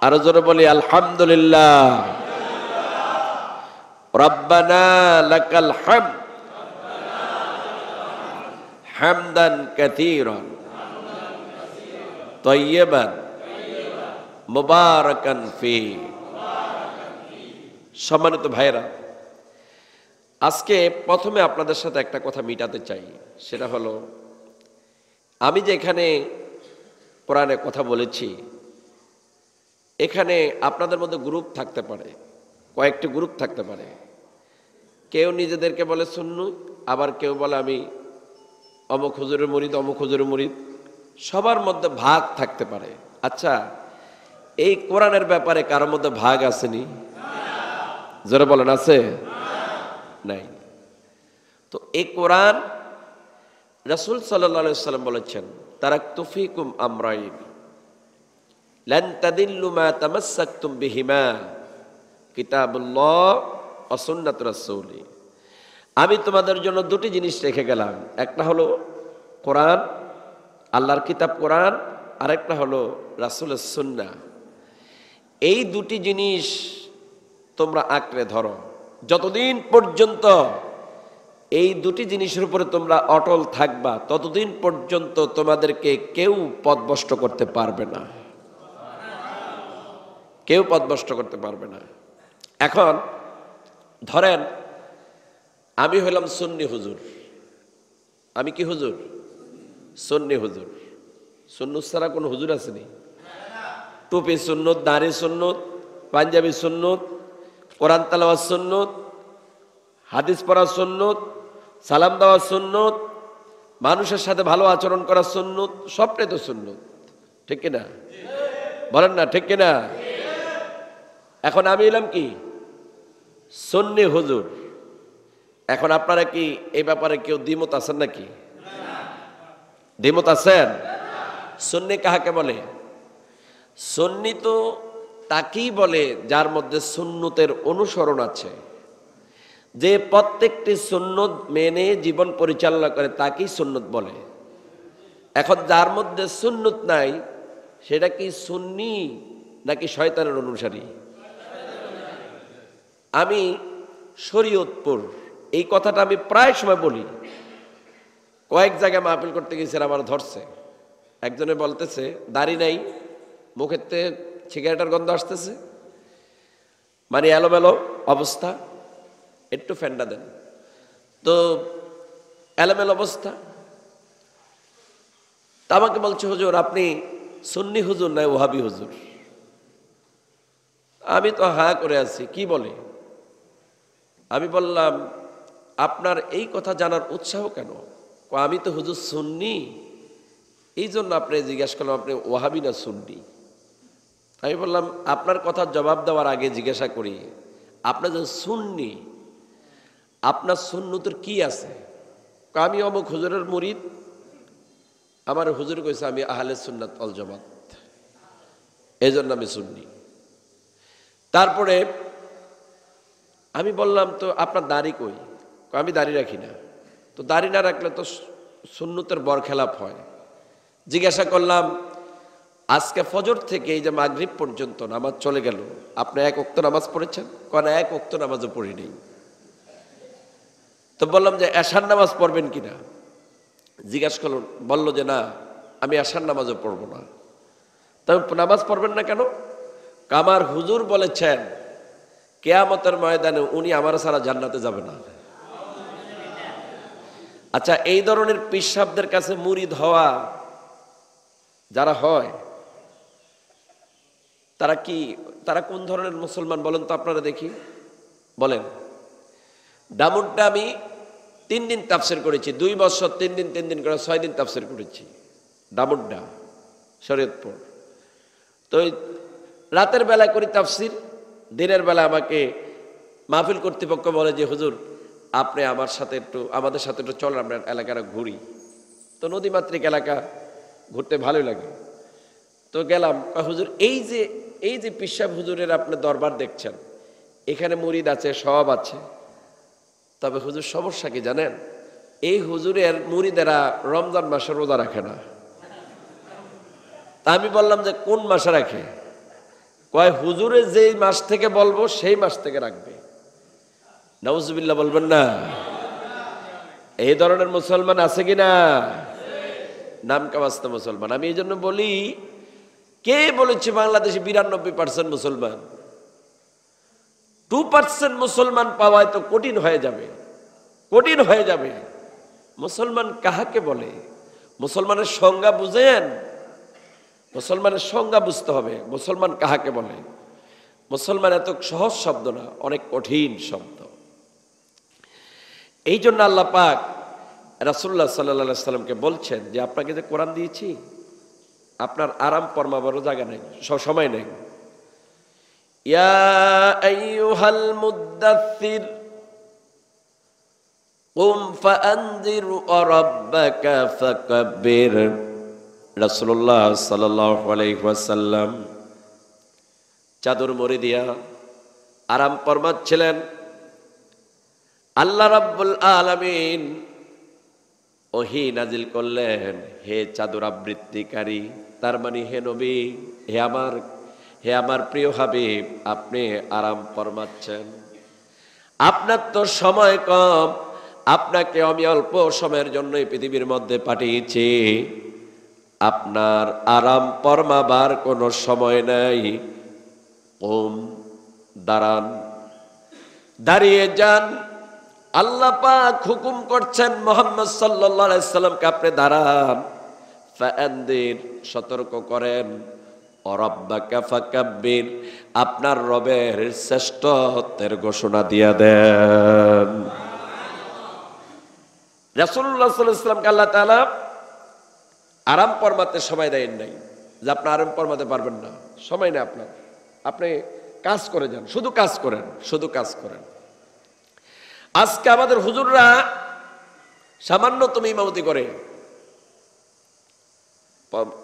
আরো জোরে বলি আলহামদুলিল্লাহ। রব্বানা লাকাল হামদ হামদান কাসীরান তাইয়্যিবান মুবারাকান ফি। সম্মানিত ভাইরা, আজকে প্রথমে আপনাদের সাথে একটা কথা মিটাতে চাই। সেটা হলো, আমি যে এখানে কোরআনে কথা বলেছি, এখানে আপনাদের মধ্যে গ্রুপ থাকতে পারে, কয়েকটি গ্রুপ থাকতে পারে। কেউ নিজেদেরকে বলে সুন্নি, আবার কেউ বলে আমি অমুক হুজুরের মুরিদ, অমুক হুজুরের মুরিদ। সবার মধ্যে ভাগ থাকতে পারে। আচ্ছা, এই কোরআনের ব্যাপারে কারোর মধ্যে ভাগ আসেনি? জোরে বলেন, আছে? নাই। তো এই কোরআন রাসূল সাল্লাল্লাহু আলাইহি ওয়াসাল্লাম বলেছেন, তারাকতু ফীকুম আমরাইন লান তাদিল্লু মা তামাসসাকতুম বিহিমা কিতাবুল্লাহ ওয়া সুন্নাতুর রাসূলি। আমি তোমাদের জন্য দুটি জিনিস রেখে গেলাম। একটা হলো কোরআন, আল্লাহর কিতাব কোরআন, আরেকটা হলো রাসূলের সুন্নাহ। এই দুটি জিনিস তোমরা আঁকড়ে ধরো। যতদিন পর্যন্ত এই দুটি জিনিসের উপরে তোমরা অটল থাকবা, ততদিন পর্যন্ত তোমাদেরকে কেউ পথভ্রষ্ট করতে পারবে না। কেউ পথভ্রষ্ট করতে পারবে না। এখন ধরেন আমি হলাম সুন্নি হুজুর। আমি কি হুজুর? সুন্নি হুজুর। সুন্নত ছাড়া কোনো হুজুর আসেনি? টুপি সুন্নত, দাড়ি সুন্নত, পাঞ্জাবি সুন্নত, কোরআন তেলাওয়াত সুন্নত, হাদিস পড়া সুন্নত, সালাম দেওয়া সুন্নত, মানুষের সাথে ভালো আচরণ করা সুন্নত, সবটাই তো সুন্নত। ঠিক কিনা? বলেন না, ঠিক কিনা? এখন আমি এলাম কি? সুন্নি হুজুর। এখন আপনারা কি এই ব্যাপারে কেউ দ্বিমত আছেন নাকি? দ্বিমত আছেন? সুন্নি কাহাকে বলে? সুন্নি তো তাকেই বলে যার মধ্যে সুন্নতের অনুসরণ আছে, যে প্রত্যেকটি সুন্নত মেনে জীবন পরিচালনা করে, তাকেই সুন্নত বলে। এখন যার মধ্যে সুন্নত নাই, সেটা কি সুন্নি নাকি শয়তানের অনুসারী? আমি শরীয়তপুর, এই কথাটা আমি প্রায় সময় বলি। কয়েক জায়গায় মাহফিল করতে গেছিলাম, আমার ধরছে। একজনে বলতেছে দাড়ি নাই, মুখেতে সিগারেটের গন্ধ আসতেছে, মানে এলোমেলো অবস্থা, একটু ফেন্ডা দেন তো, এলোমেলো অবস্থা। তা আমাকে বলছে, হুজুর আপনি সুন্নি হুজুর না ওহাবি হুজুর? আমি তো হ্যাঁ করে আছি, কি বলে? আমি বললাম, আপনার এই কথা জানার উৎসাহ কেন? আমি তো হুজুর সুন্নি, এই জন্য আপনি জিজ্ঞাসা করলাম আপনি ওহাবি না সুন্নি। আমি বললাম, আপনার কথার জবাব দেওয়ার আগে জিজ্ঞাসা করি, আপনার যে সুন্নি, আপনার সুন্নতের কি আছে? আমি অমুক হুজুরের মুরিদ, আমার হুজুর কইছে আমি আহলে সুন্নাত ওয়াল জামাত, এই জন্য আমি সুন্নি। তারপরে আমি বললাম, তো আপনার দাড়ি কই? আমি দাড়ি রাখি না। তো দাড়ি না রাখলে তো সুন্নতের বরখেলাপ হয়। জিজ্ঞাসা করলাম, আজকে ফজর থেকে এই যে মাগরিব পর্যন্ত নামাজ চলে গেল, আপনি এক ওয়াক্ত নামাজ পড়েছেন? কেন এক ওয়াক্ত নামাজও পড়ি নেই। তো বললাম যে এশার নামাজ পড়বেন কিনা? জিজ্ঞাসা করলাম, বললো যে না, আমি এশার নামাজও পড়বো না। তবে নামাজ পড়বেন না কেন? আমার হুজুর বলেছেন কিয়ামতের ময়দানে উনি আমার ছাড়া জান্নাতে যাবে না। আচ্ছা, এই ধরনের পীর সাহেবদের কাছে মুরিদ হওয়া যারা হয়, তারা কোন ধরনের মুসলমান বলেন তো আপনারা দেখি, বলেন। ডামুরটা আমি 3 দিন তাফসির করেছি, 2 বছর 3 দিন 3 দিন করে 6 দিন তাফসির করেছি ডামুরডা শরীয়তপুর। তো রাতের বেলা করি তাফসির, দিনের বেলা আমাকে মাহফিল কর্তৃপক্ষ বলে যে হুজুর আপনি আমাদের সাথে একটু চলেন, আমরা এলাকাটা ঘুরি। তো নদীমাতৃক এলাকা ঘুরতে ভালোই লাগে। তো গেলাম। হুজুর এই যে পীর সাহেব হুজুরের আপনি দরবার দেখছেন, এখানে মুরিদ আছে, সব আছে, তবে হুজুর সমস্যা কি জানেন? এই হুজুরের মুরিদেরা রমজান মাসে রোজা রাখে না। তা আমি বললাম যে কোন মাসে রাখে? কয় হুজুরে যেই মাস থেকে বলবো সেই মাস থেকে রাখবে। নাউজুবিল্লাহ বলবেন না? এই ধরনের মুসলমান আছে কিনা? নাম কামাস্তা মুসলমান। আমি এই জন্য বলি, কে বলেছে বাংলাদেশে 92% মুসলমান? 2% মুসলমান পাওয়ায় তো কঠিন হয়ে যাবে, কঠিন হয়ে যাবে। মুসলমান কাহাকে বলে? মুসলমানের সংজ্ঞা বুঝেন? মুসলমানের সংজ্ঞা বুঝতে হবে। মুসলমান কাহাকে বলে? মুসলমান এত সহজ শব্দ না, অনেক কঠিন শব্দ। এই জন্য আল্লাহ পাক রাসূলুল্লাহ সাল্লাল্লাহু আলাইহি সাল্লামকে বলছেন যে আপনাকে যে কোরআন দিয়েছি, আপনার আরাম ফরমাবারও জায়গা নেই, সময় নেই। ইয়া আইয়ুহাল মুদ্দাথির কুম ফাআনযির ওয়া রাব্বাকা ফাকাব্বির। রাসূলুল্লাহ সাল্লাল্লাহু আলাইহি ওয়াসাল্লাম চাদর মুড়ি দিয়া আরাম ফরমাচ্ছিলেন। আল্লাহ রাব্বুল আলামিন ওহী নাজিল করলেন, হে চাদর আবৃত্তিকারী, তার মানে হে নবী, হে আমার প্রিয় হাবিব, আপনি আরাম ফরমাচ্ছেন। আপনার তো সময় কম, আপনাকে আমি অল্প সময়ের জন্য এই পৃথিবীর মধ্যে পাঠিয়েছি, আপনার আরাম ফরমাবার কোনো সময় নাই। ওম, দাঁড়ান, দাঁড়িয়ে যান। আল্লাহ পাক হুকুম করছেন মুহাম্মদ সাল্লাল্লাহু আলাইহি সাল্লামকে, আপনি দাঁড়ান। ফাআনদির, সতর্ক করেন। ওয়া রাব্বাকা ফাকাব্বির, আপনার রবের শ্রেষ্ঠত্বের ঘোষণা দিয়া দেন। রাসূলুল্লাহ সাল্লাল্লাহু আলাইহি সাল্লামকে আল্লাহ তাআলা আরাম ফরমাতে সময় দেন নাই, যে আপনি আরাম ফরমাতে পারবেন না, সময় নেই আপনার, আপনি কাজ করে যান, শুধু কাজ করেন, শুধু কাজ করেন। আজকে আমাদের হুজুররা সামান্য তুমি ইমামতি করে,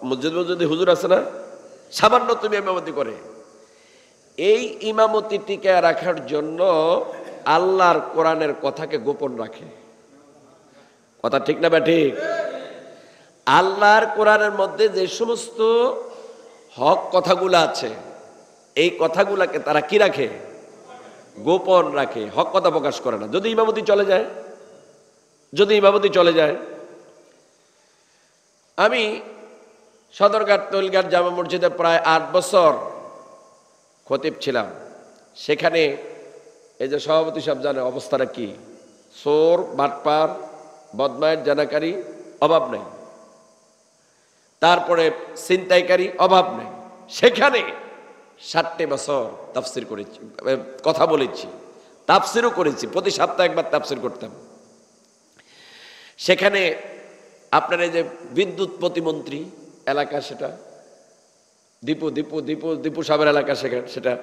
মসজিদে হুজুর আছে না, সামান্য তুমি ইমামতি করে। এই ইমামতি টিকায় রাখার জন্য আল্লাহর কোরআনের কথাকে গোপন রাখে। কথা ঠিক না বা ঠিক? আল্লাহর কোরআনের মধ্যে যে সমস্ত হক কথাগুলো আছে, এই কথাগুলাকে তারা কি রাখে? গোপন রাখে, হক কথা প্রকাশ করে না। যদি ইমামতি চলে যায়, যদি ইমামতি চলে যায়। আমি সদরঘাট তৈলঘাট জামা মসজিদে প্রায় 8 বছর খতিব ছিলাম। সেখানে এই যে সভাপতি সাহেব জানে অবস্থাটা কি, চোর, বাটপার, বদমায়ের, জানাকারী অভাব নেই, তারপরে ছিনতাইকারী অভাব নেই। সেখানে 60 বছর তাফসির করেছি, কথা বলেছি, তাফসিরও করেছি, প্রতি সপ্তাহে একবার তাফসির করতাম। সেখানে আপনার এই যে বিদ্যুৎ প্রতিমন্ত্রী এলাকা, সেটা দীপু সাহেবের এলাকা, সেটা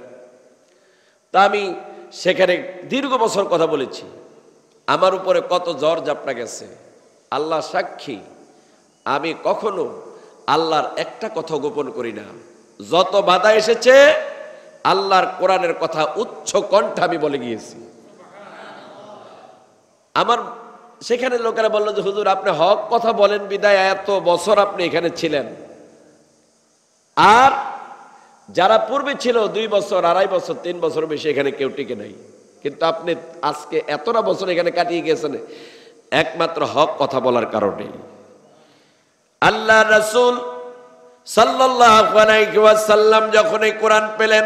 তা আমি সেখানে দীর্ঘ বছর কথা বলেছি। আমার উপরে কত ঝড় ঝাপটা গেছে, আল্লাহ সাক্ষী, আমি কখনো আল্লাহর একটা কথা গোপন করি না। যত বাধা এসেছে আল্লাহর কোরআনের কথা উচ্চ কণ্ঠে আমি বলে গিয়েছি। আমার সেখানে লোকেরা বলল যে হুজুর আপনি হক কথা বলেন বিদায় এত বছর আপনি এখানে ছিলেন, আর যারা পূর্বে ছিল 2 বছর, 2.5 বছর, 3 বছর বেশি এখানে কেউ টিকে নাই, কিন্তু আপনি আজকে এতটা বছর এখানে কাটিয়ে গেছেন একমাত্র হক কথা বলার কারণে। আল্লাহ রাসূল সাল্লাল্লাহু আলাইহি ওয়াসাল্লাম যখন এই কোরআন পেলেন,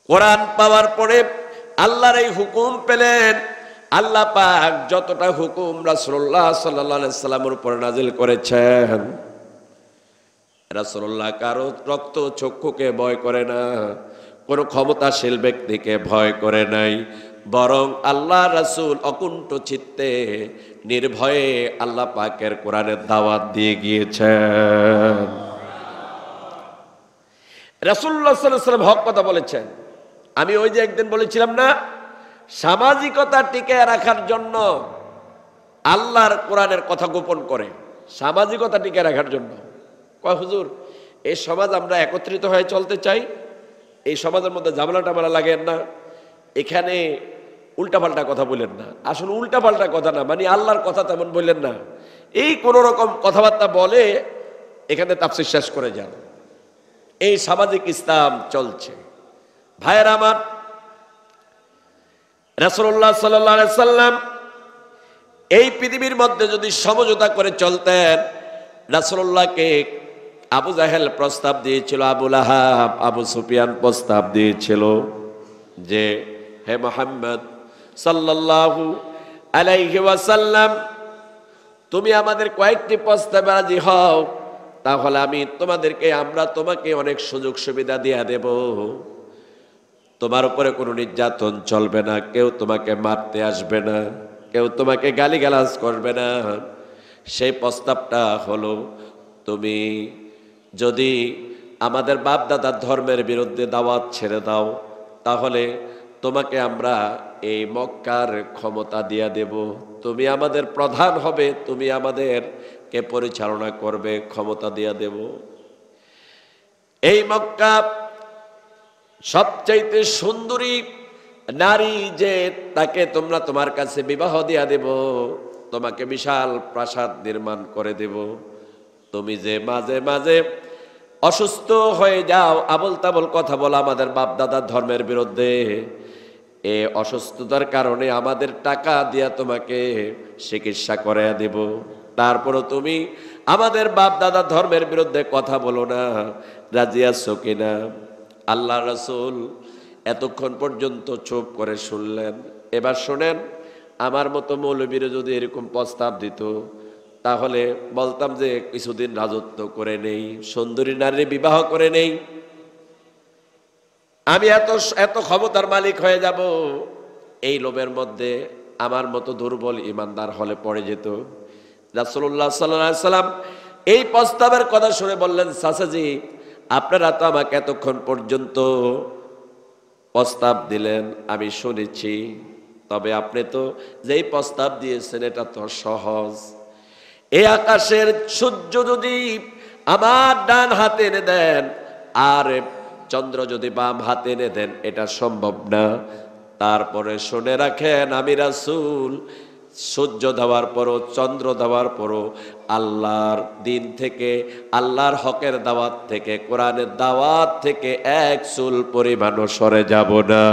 কোরআন পাওয়ার পরে আল্লাহর এই হুকুম পেলেন, আল্লাহ পাক যতটা হুকুম রাসূলুল্লাহ সাল্লাল্লাহু আলাইহি সাল্লামের উপর নাজিল করেছেন, রাসূলুল্লাহ কারো রক্ত চক্ষুকে ভয় করে না, কোনো ক্ষমতাশীল ব্যক্তিকে ভয় করে নাই, বরং আল্লাহ রাসূল অকুণ্ঠ চিত্তে নির্ভয়ে আল্লাহ পাকের কোরআনের দাওয়াত দিয়ে গিয়েছেন। রাসূলুল্লাহ সাল্লাল্লাহু আলাইহি ওয়াসাল্লাম হক কথা বলেছেন। আমি ওই যে একদিন বলেছিলাম না, সামাজিকতা টিকায় রাখার জন্য আল্লাহর কোরআনের কথা গোপন করে, সামাজিকতা টিকায় রাখার জন্য। কয় হুজুর এই সমাজ আমরা একত্রিত হয়ে চলতে চাই, এই সমাজের মধ্যে ঝামেলা টামেলা লাগেন না, এখানে উল্টাপাল্টা কথা বলেন না। আসলে উল্টাপাল্টা কথা না, মানে আল্লাহর কথা তেমন বললেন না, এই কোন রকম কথাবার্তা বলে এখানে তাফসীর শেষ করে যান। এই সামাজিক ইসলাম চলছে। ভাইয়েরা আমার, রাসূলুল্লাহ সাল্লাল্লাহু আলাইহি সাল্লাম এই পৃথিবীর মধ্যে যদি সমঝোতা করে চলতেন, রাসূলুল্লাহকে আবু জাহেল প্রস্তাব দিয়েছিল, আবু লাহাব, আবু সুফিয়ান প্রস্তাব দিয়েছিল যে হে মুহাম্মদ সাল্লাল্লাহু আলাইহি ওয়াসাল্লাম, তুমি আমাদের কয়েকটি প্রস্তাবে রাজি হও, তাহলে আমরা তোমাকে অনেক সুযোগ সুবিধা দিয়ে দেব, তোমার উপরে কোনো নির্যাতন চলবে না, কেউ তোমাকে মারতে আসবে না, কেউ তোমাকে গালিগালাজ করবে না। সেই প্রস্তাবটা হলো, তুমি যদি আমাদের বাপ দাদার ধর্মের বিরুদ্ধে দাওয়াত ছেড়ে দাও, তাহলে তোমাকে আমরা এই মক্কার ক্ষমতা দিয়ে দেব, তুমি আমাদের প্রধান হবে, তুমি আমাদেরকে পরিচালনা করবে, ক্ষমতা দিয়ে দেব। এই মক্কা সবচাইতে সুন্দরী নারী যে, তাকে তোমার কাছে বিবাহ দিয়া দেব, তোমাকে বিশাল প্রাসাদ নির্মাণ করে দেব, তুমি যে মাঝে মাঝে অসুস্থ হয়ে যাও, আবল তাবল কথা বলো আমাদের বাপ দাদার ধর্মের বিরুদ্ধে, এ অসুস্থতার কারণে আমাদের টাকা দিয়া তোমাকে চিকিৎসা করে দেব, তারপরও তুমি আমাদের বাপ দাদার ধর্মের বিরুদ্ধে কথা বলো না, রাজি আছো কিনা? আল্লাহ রাসূল এতক্ষণ পর্যন্ত চুপ করে শুনলেন। এবার শোনেন, আমার মতো মৌলবীরা যদি এরকম প্রস্তাব দিত, তাহলে বলতাম যে কিছুদিন রাজত্ব করে নেই, সুন্দরী নারী বিবাহ করে নেই, আমি এত ক্ষমতার মালিক হয়ে যাব। এই লোভের মধ্যে আমার মতো দুর্বল ইমানদার হলে পড়ে যেত। রাসূলুল্লাহ সাল্লাল্লাহু আলাইহি সাল্লাম এই প্রস্তাবের কথা শুনে বললেন, চাচাজি, আপনারা তো আমাকে এতক্ষণ পর্যন্ত প্রস্তাব দিলেন, আমি শুনেছি, তবে আপনি তো যেই প্রস্তাব দিয়েছেন এটা তো সহজ। এই আকাশের সূর্য যদি আমার ডান হাতে এনে দেন আর চন্দ্র যদি বাম হাতে এনে দেন, এটা সম্ভব না। তারপরে শুনে রাখেন, আমি রাসূল সূর্য দেওয়ার পরও, চন্দ্র দেওয়ার পরও আল্লাহর দিন থেকে, আল্লাহর হকের দাওয়াত থেকে, কোরআনের দাওয়াত থেকে এক চুল পরিমাণও সরে যাব না।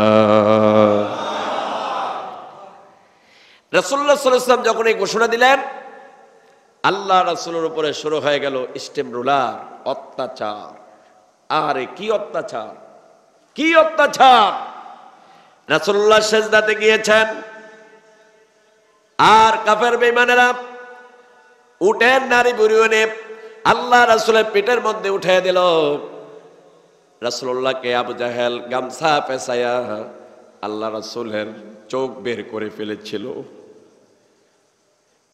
রাসূলুল্লাহ সাল্লাল্লাহু আলাইহি ওয়াসাল্লাম যখন এই ঘোষণা দিলেন, আল্লাহ রাসূলের উপরে শুরু হয়ে গেল ইস্তেমরুলার অত্যাচার। আরে কি অত্যাচার, কি অত্যাচার! রাসূলুল্লাহ সিজদাতে গিয়েছেন, আর কাফের বেঈমানেরা উটের নারী বুড়ি এনে আল্লাহ রাসূলের পেটের মধ্যে উঠিয়ে দিল। রাসূলুল্লাহকে আবু জাহেল গামছা পেঁচাইয়া আল্লাহ রাসূলের চোখ বের করে ফেলেছিল।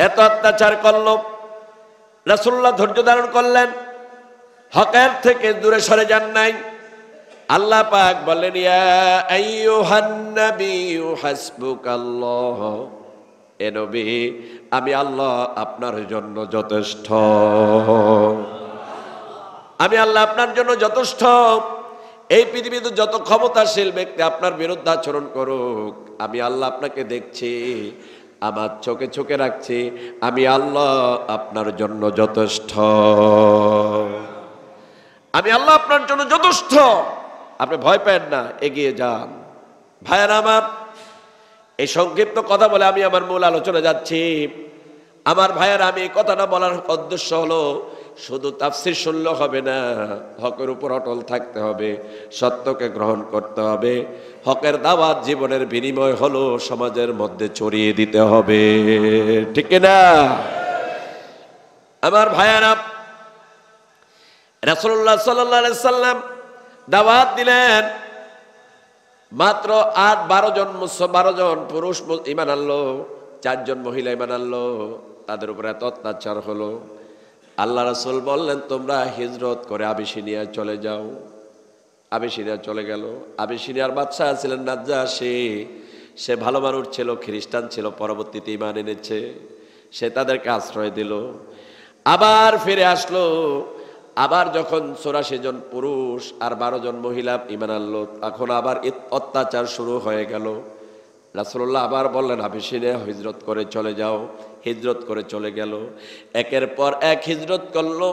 এত অত্যাচার করল, রাসূলুল্লাহ ধৈর্য ধারণ করলেন, হকের থেকে দূরে সরে যান নাই। আল্লাহ পাক বললেন, ইয়া আইয়ুহান নাবিয়্যু হাসবুকাল্লাহ, এ নবী, আমি আল্লাহ আপনার জন্য যথেষ্ট, আমি আল্লাহ আপনার জন্য যথেষ্ট। এই পৃথিবীতে যত ক্ষমতাশীল ব্যক্তি আপনার বিরুদ্ধে আচরণ করুক, আমি আল্লাহ আপনাকে দেখছি, আমার চোখে চোখে রাখছি, আমি আল্লাহ আপনার জন্য যথেষ্ট, আমি আল্লাহ আপনার জন্য যথেষ্ট। আপনি ভয় পেন না, এগিয়ে যান। ভাইয়েরা আমার, এই সংক্ষিপ্ত কথা বলে আমি আমার মূল আলোচনা যাচ্ছি। আমার ভাইয়েরা, আমি এই কথাটা বলার উদ্দেশ্য হলো, শুধু তাফসীর শুনলে হবে না, হকের উপর অটল থাকতে হবে, সত্যকে গ্রহণ করতে হবে, হকের দাওয়াত জীবনের বিনিময় হলো সমাজের মধ্যে ছড়িয়ে দিতে হবে, ঠিক না? আমার ভাইয়েরা, রাসূলুল্লাহ সাল্লাল্লাহু আলাইহি সাল্লাম দাওয়াত দিলেন, মাত্র 12 জন পুরুষ ঈমান আনলো, 4 জন মহিলা ঈমান আনলো। তাদের উপর এত অত্যাচার হলো, আল্লাহ রাসূল বললেন, তোমরা হিজরত করে আবিসিনিয়া চলে যাও। আবিসিনিয়া চলে গেল। আবিসিনিয়ার বাদশা ছিলেন নাজ্জাশী, সে ভালো মানুষ ছিল, খ্রিস্টান ছিল, পরবর্তীতে ঈমান এনেছে, সে তাদেরকে আশ্রয় দিল। আবার ফিরে আসলো, আবার যখন 84 জন পুরুষ আর 12 জন মহিলা ঈমান আনলো, তখন আবার অত্যাচার শুরু হয়ে গেল। রাসূলুল্লাহ আবার বললেন, আবিসিনিয়া হিজরত করে চলে যাও। হিজরত করে চলে গেল, একের পর এক হিজরত করলো।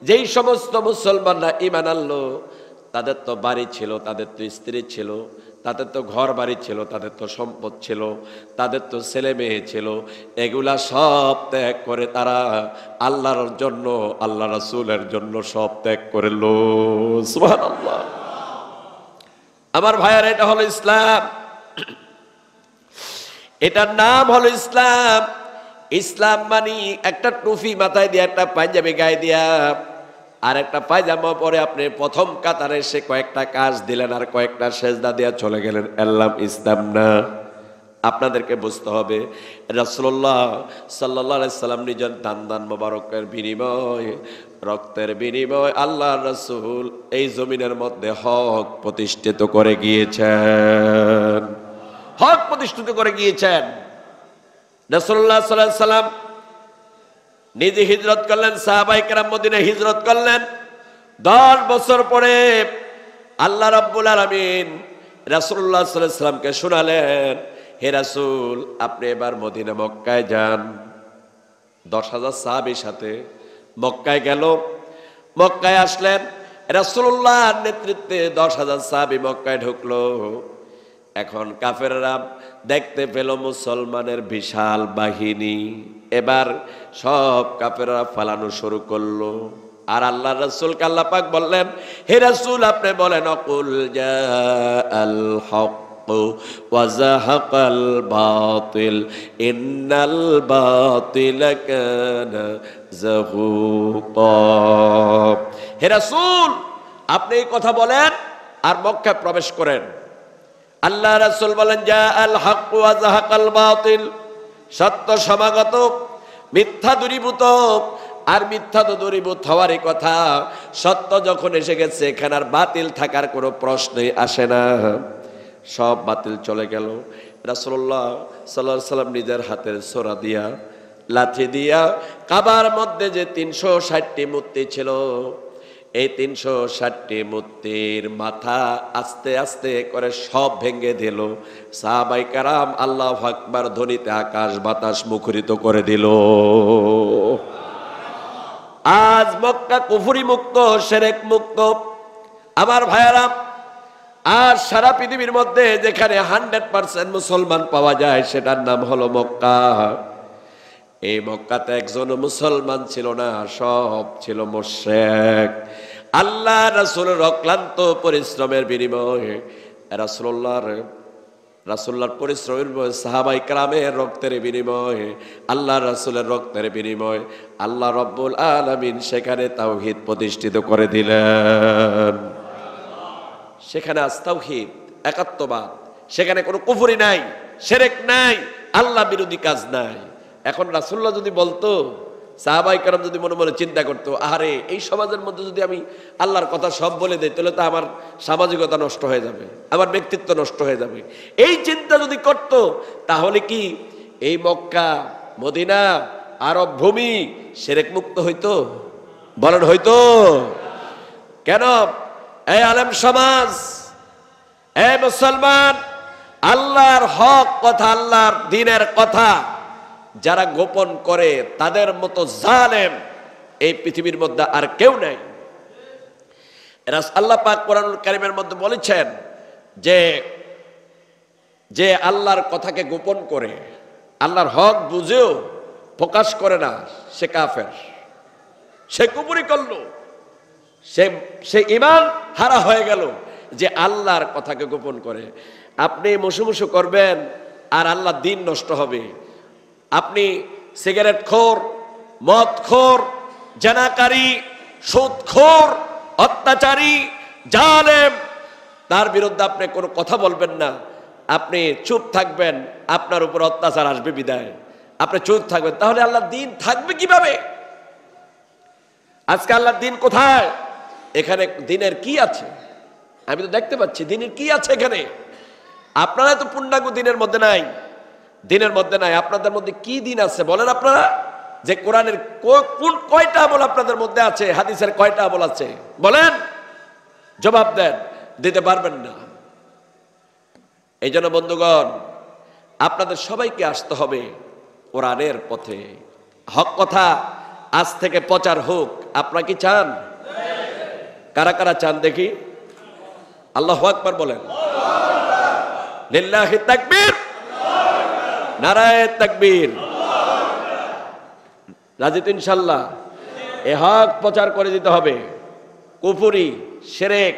যেই সমস্ত মুসলমানরা ঈমান আনলো, তাদের তো বাড়ি ছিল, তাদের তো স্ত্রী ছিল, তাদের তো ঘর বাড়ি ছিল, তাদের তো সম্পদ ছিল, তাদের তো ছেলে মেয়ে ছিল, এগুলা সব ত্যাগ করে তারা আল্লাহর জন্য, আল্লাহ রাসূলের জন্য সব ত্যাগ করল। সুবহানাল্লাহ। আমার ভাইয়ার, এটা হলো ইসলাম, এটার নাম হলো ইসলাম। ইসলাম মানে একটা টুপি মাথায় দিয়ে, একটা পাঞ্জাবি গায়ে দিয়া, আর একটা পায়জামা পরে আপনি প্রথম কাতারে এসে কয়েকটা কাজ দিলেন আর কয়েকটা সেজদা দিয়া চলে গেলেন, এলাম ইসলাম না। আপনাদেরকে বুঝতে হবে রাসূলুল্লাহ সাল্লাল্লাহু আলাইহি সাল্লাম নিজের দান মোবারকের বিনিময়, রক্তের বিনিময় আল্লাহর রাসূল এই জমিনের মধ্যে হক প্রতিষ্ঠিত করে গিয়েছেন, হক প্রতিষ্ঠিত করে গিয়েছেন। রাসূলুল্লাহ সাল্লাল্লাহু আলাইহি সাল্লাম নিজে হিজরত করলেন, সাহাবায়ে কেরাম মদিনায় হিজরত করলেন। 10 বছর পরে আল্লাহ রাব্বুল আলামিন রাসূলুল্লাহ সাল্লাল্লাহু আলাইহি সাল্লামকে শোনালেন, হে রাসূল, আপনি এবার মদিনা মক্কায় যান। 10,000 সাহাবীর সাথে মক্কায় গেল। মক্কায় আসলেন, রাসূলুল্লাহর নেতৃত্বে 10,000 সাহাবী মক্কায় ঢুকলো। এখন কাফেররা দেখতে পেল মুসলমানের বিশাল বাহিনী, এবার সব কাফেররা পালানো শুরু করলো। আর আল্লাহ রাসূলকে আল্লাহ পাক বললেন, হে রাসূল, আপনি বলেন অকুল জাআল হক ওয়া যাহাকাল বাতিল ইন্নাল বাতিলা কানা যাহুকা। হে রাসূল, আপনি এই কথা বলেন আর মক্কায় প্রবেশ করেন। আল্লাহ রাসূল বলেন, জাআল হক ওয়া যাহাকাল বাতিল, সত্য সমাগত, মিথ্যা দূরীভূত। আর মিথ্যা তো দূরীভূত হওয়ারই কথা, সত্য যখন এসে গেছে এখানে আর বাতিল থাকার কোনো প্রশ্নই আসে না, সব বাতিল চলে গেল। রাসূলুল্লাহ সাল্লাল্লাহু আলাইহি সাল্লাম নিজের হাতের ছোরা দিয়া, লাঠি দিয়া কাবার মধ্যে যে 360টি মূর্তি ছিল, এই 360টি মূর্তির মাথা আস্তে আস্তে করে সব ভেঙে দিল। সাহাবায়ে কেরাম আল্লাহু আকবার ধ্বনিতে আকাশ বাতাস মুখরিত করে দিল। আজ মক্কা কুফরি মুক্ত, শিরক মুক্ত। আমার ভাইয়ারা, আর সারা পৃথিবীর মধ্যে যেখানে 100% মুসলমান পাওয়া যায় সেটার নাম হলো মক্কা। এই মক্কাতে একজনও মুসলমান ছিল না, সব ছিল মুশরিক। আল্লাহ রাসূলের অক্লান্ত পরিশ্রমের বিনিময়ে, রাসূলুল্লাহর পরিশ্রমের বিনিময়ে, সাহাবায়ে কেরামের রক্তের বিনিময়ে, আল্লাহ রাসূলের রক্তের বিনিময়ে আল্লাহ রাব্বুল আলামিন সেখানে তাওহীদ প্রতিষ্ঠিত করে দিলেন। সেখানে আজ তাওহীদ, একাত্মবাদ, সেখানে কোনো কুফরি নাই, শিরক নাই, আল্লাহ বিরোধী কাজ নাই। এখন রাসূলুল্লাহ যদি বলতো, সাহাবায়ে কেরাম যদি মনে মনে চিন্তা করতো, আরে এই সমাজের মধ্যে যদি আমি আল্লাহর কথা সব বলে দেই তাহলে তো আমার সামাজিকতা নষ্ট হয়ে যাবে, আমার ব্যক্তিত্ব নষ্ট হয়ে যাবে, এই চিন্তা যদি করত, তাহলে কি এই মক্কা, মদিনা, আরব ভূমি শিরক মুক্ত হইতো? বলেন হইতো? কেন? এই আলেম সমাজ, এই মুসলমান, আল্লাহর হক কথা, আল্লাহর দ্বীনের কথা যারা গোপন করে তাদের মতো জালেম এই পৃথিবীর মধ্যে আর কেউ নাই। আল্লাহ পাক কোরআনুল কারীমের মধ্যে বলেছেন যে আল্লাহর কথাকে গোপন করে, আল্লাহর হক বুঝেও প্রকাশ করে না, সে কাফের, সে কুফরি করলো, সে ঈমান হারা হয়ে গেল। যে আল্লাহর কথাকে গোপন করে, আপনি মুসুমুসু করবেন আর আল্লাহর দ্বীন নষ্ট হবে। আপনি সিগারেট খোর, মদ খোর, জানাকারী, সুদখোর, অত্যাচারী, জালেম, তার বিরুদ্ধে আপনি কোনো কথা বলবেন না, আপনি চুপ থাকবেন, আপনার উপর অত্যাচার আসবে বিদায়, আপনি চুপ থাকবেন, তাহলে আল্লাহর দ্বীন থাকবে কিভাবে? আজকে আল্লাহর দ্বীন কোথায়? এখানে দ্বীনের কি আছে? আমি তো দেখতে পাচ্ছি দ্বীনের কি আছে এখানে। আপনারা তো পূর্ণাঙ্গ দ্বীনের মধ্যে নাই, দ্বীনের মধ্যে নাই। আপনাদের মধ্যে কি দ্বীন আছে বলেন আপনারা? যে কোরআনের কয়টা আমল আপনাদের মধ্যে আছে, হাদিসের কয়টা আমল আছে বলেন, জবাব দেন, দিতে পারবেন না। এই জন্য বন্ধুগণ, আপনাদের সবাইকে আসতে হবে কোরআনের পথে। হক কথা আজ থেকে প্রচার হোক। আপনারা কি চান? কারা কারা চান দেখি? আল্লাহু আকবার বলেন। লিল্লাহি তাকবীর, নারায়ে তাকবীর। রাজি তো ইনশাআল্লাহ? এ হক প্রচার করে দিতে হবে। কুফরি, শিরক,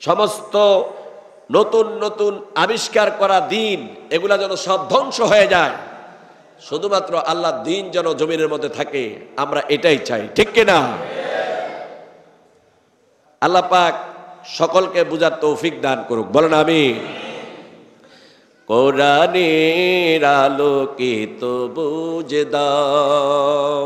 সমস্ত নতুন নতুন আবিষ্কার করা দিন, এগুলা যেন সব ধ্বংস হয়ে যায়, শুধুমাত্র আল্লাহর দিন যেন জমিনের মধ্যে থাকে, আমরা এটাই চাই, ঠিক কিনা? আল্লাহ পাক সকলকে বুঝার তৌফিক দান করুক, বলেন আমিন। কোরআনের আলোকিত বুঝে দাও,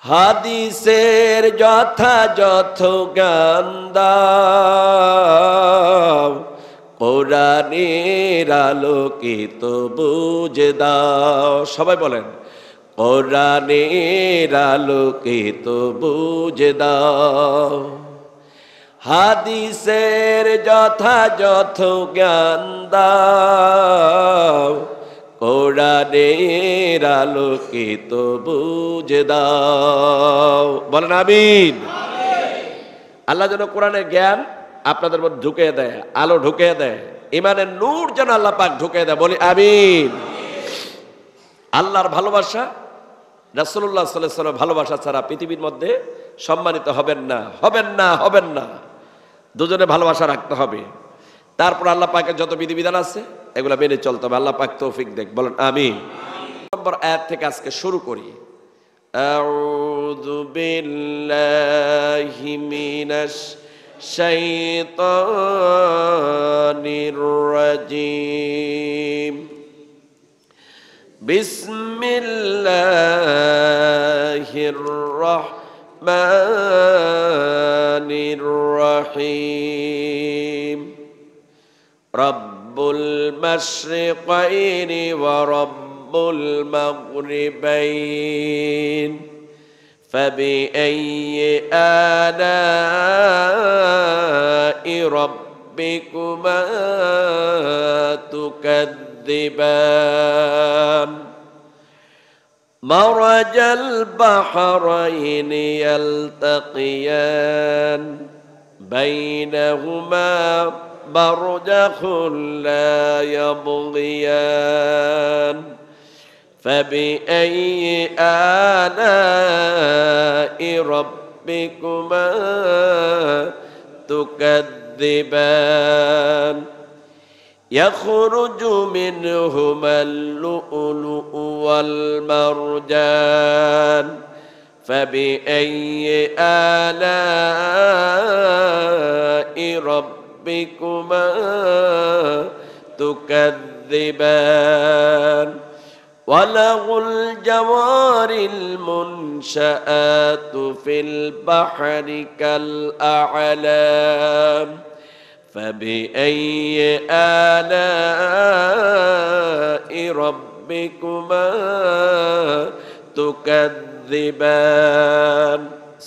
হাদিসের যথাযথ জ্ঞান দাও, কোরআনের আলোকিত বুঝে দাও। সবাই বলেন, কোরআনের আলোকিত বুঝে দাও, হাদিসের যথাযথ জ্ঞান দাও, কোরআনের আলোকিত বুঝে দাও, বলেন আমিন। আল্লাহ যেন কোরআনের জ্ঞান আপনাদের মধ্যে ঢুকিয়ে দেয়, আলো ঢুকিয়ে দেয়, ইমানের নূর যেন আল্লাহ পাক ঢুকিয়ে দেয়, বলি আমিন। আল্লাহর ভালোবাসা, রাসূলুল্লাহ সাল্লাল্লাহু আলাইহি ওয়াসাল্লামের ভালোবাসা ছাড়া পৃথিবীর মধ্যে সম্মানিত হবেন না, হবেন না, হবেন না। দুজনে ভালোবাসা রাখতে হবে। তারপর আল্লাহ পাকের যত বিধিবিধান আছে এগুলা মেনে চলতে হবে। আল্লাহ পাক তৌফিক দেখ, বলেন আমিন। নম্বর আয়াত থেকে আজকে শুরু করি। আউযু বিল্লাহি মিনাশ শাইতানির রাজিম। বিসমিল্লাহির রাহমানির রহিম। রব্বুল মাশরিকাইনি ওয়া রব্বুল মাগরিবাইন, ফাবিআইয়ি আলাই রাব্বিকুমা তুকাদ্দিবান। মারাজাল বাহরাইনি ইয়ালতাকিয়ান, বাইনাহুমা বারজাখুন লা ইয়াবগিয়ান, ফাবিআইয়ি আলাই রাব্বিকুমা তুকাদ্দিবান। يخرج منهما اللؤلؤ والمرجان، فبأي آلاء ربكما تكذبان. وله الجوار المنشآت في البحر كالأعلام، فبأي آلاء ربكما تكذبان.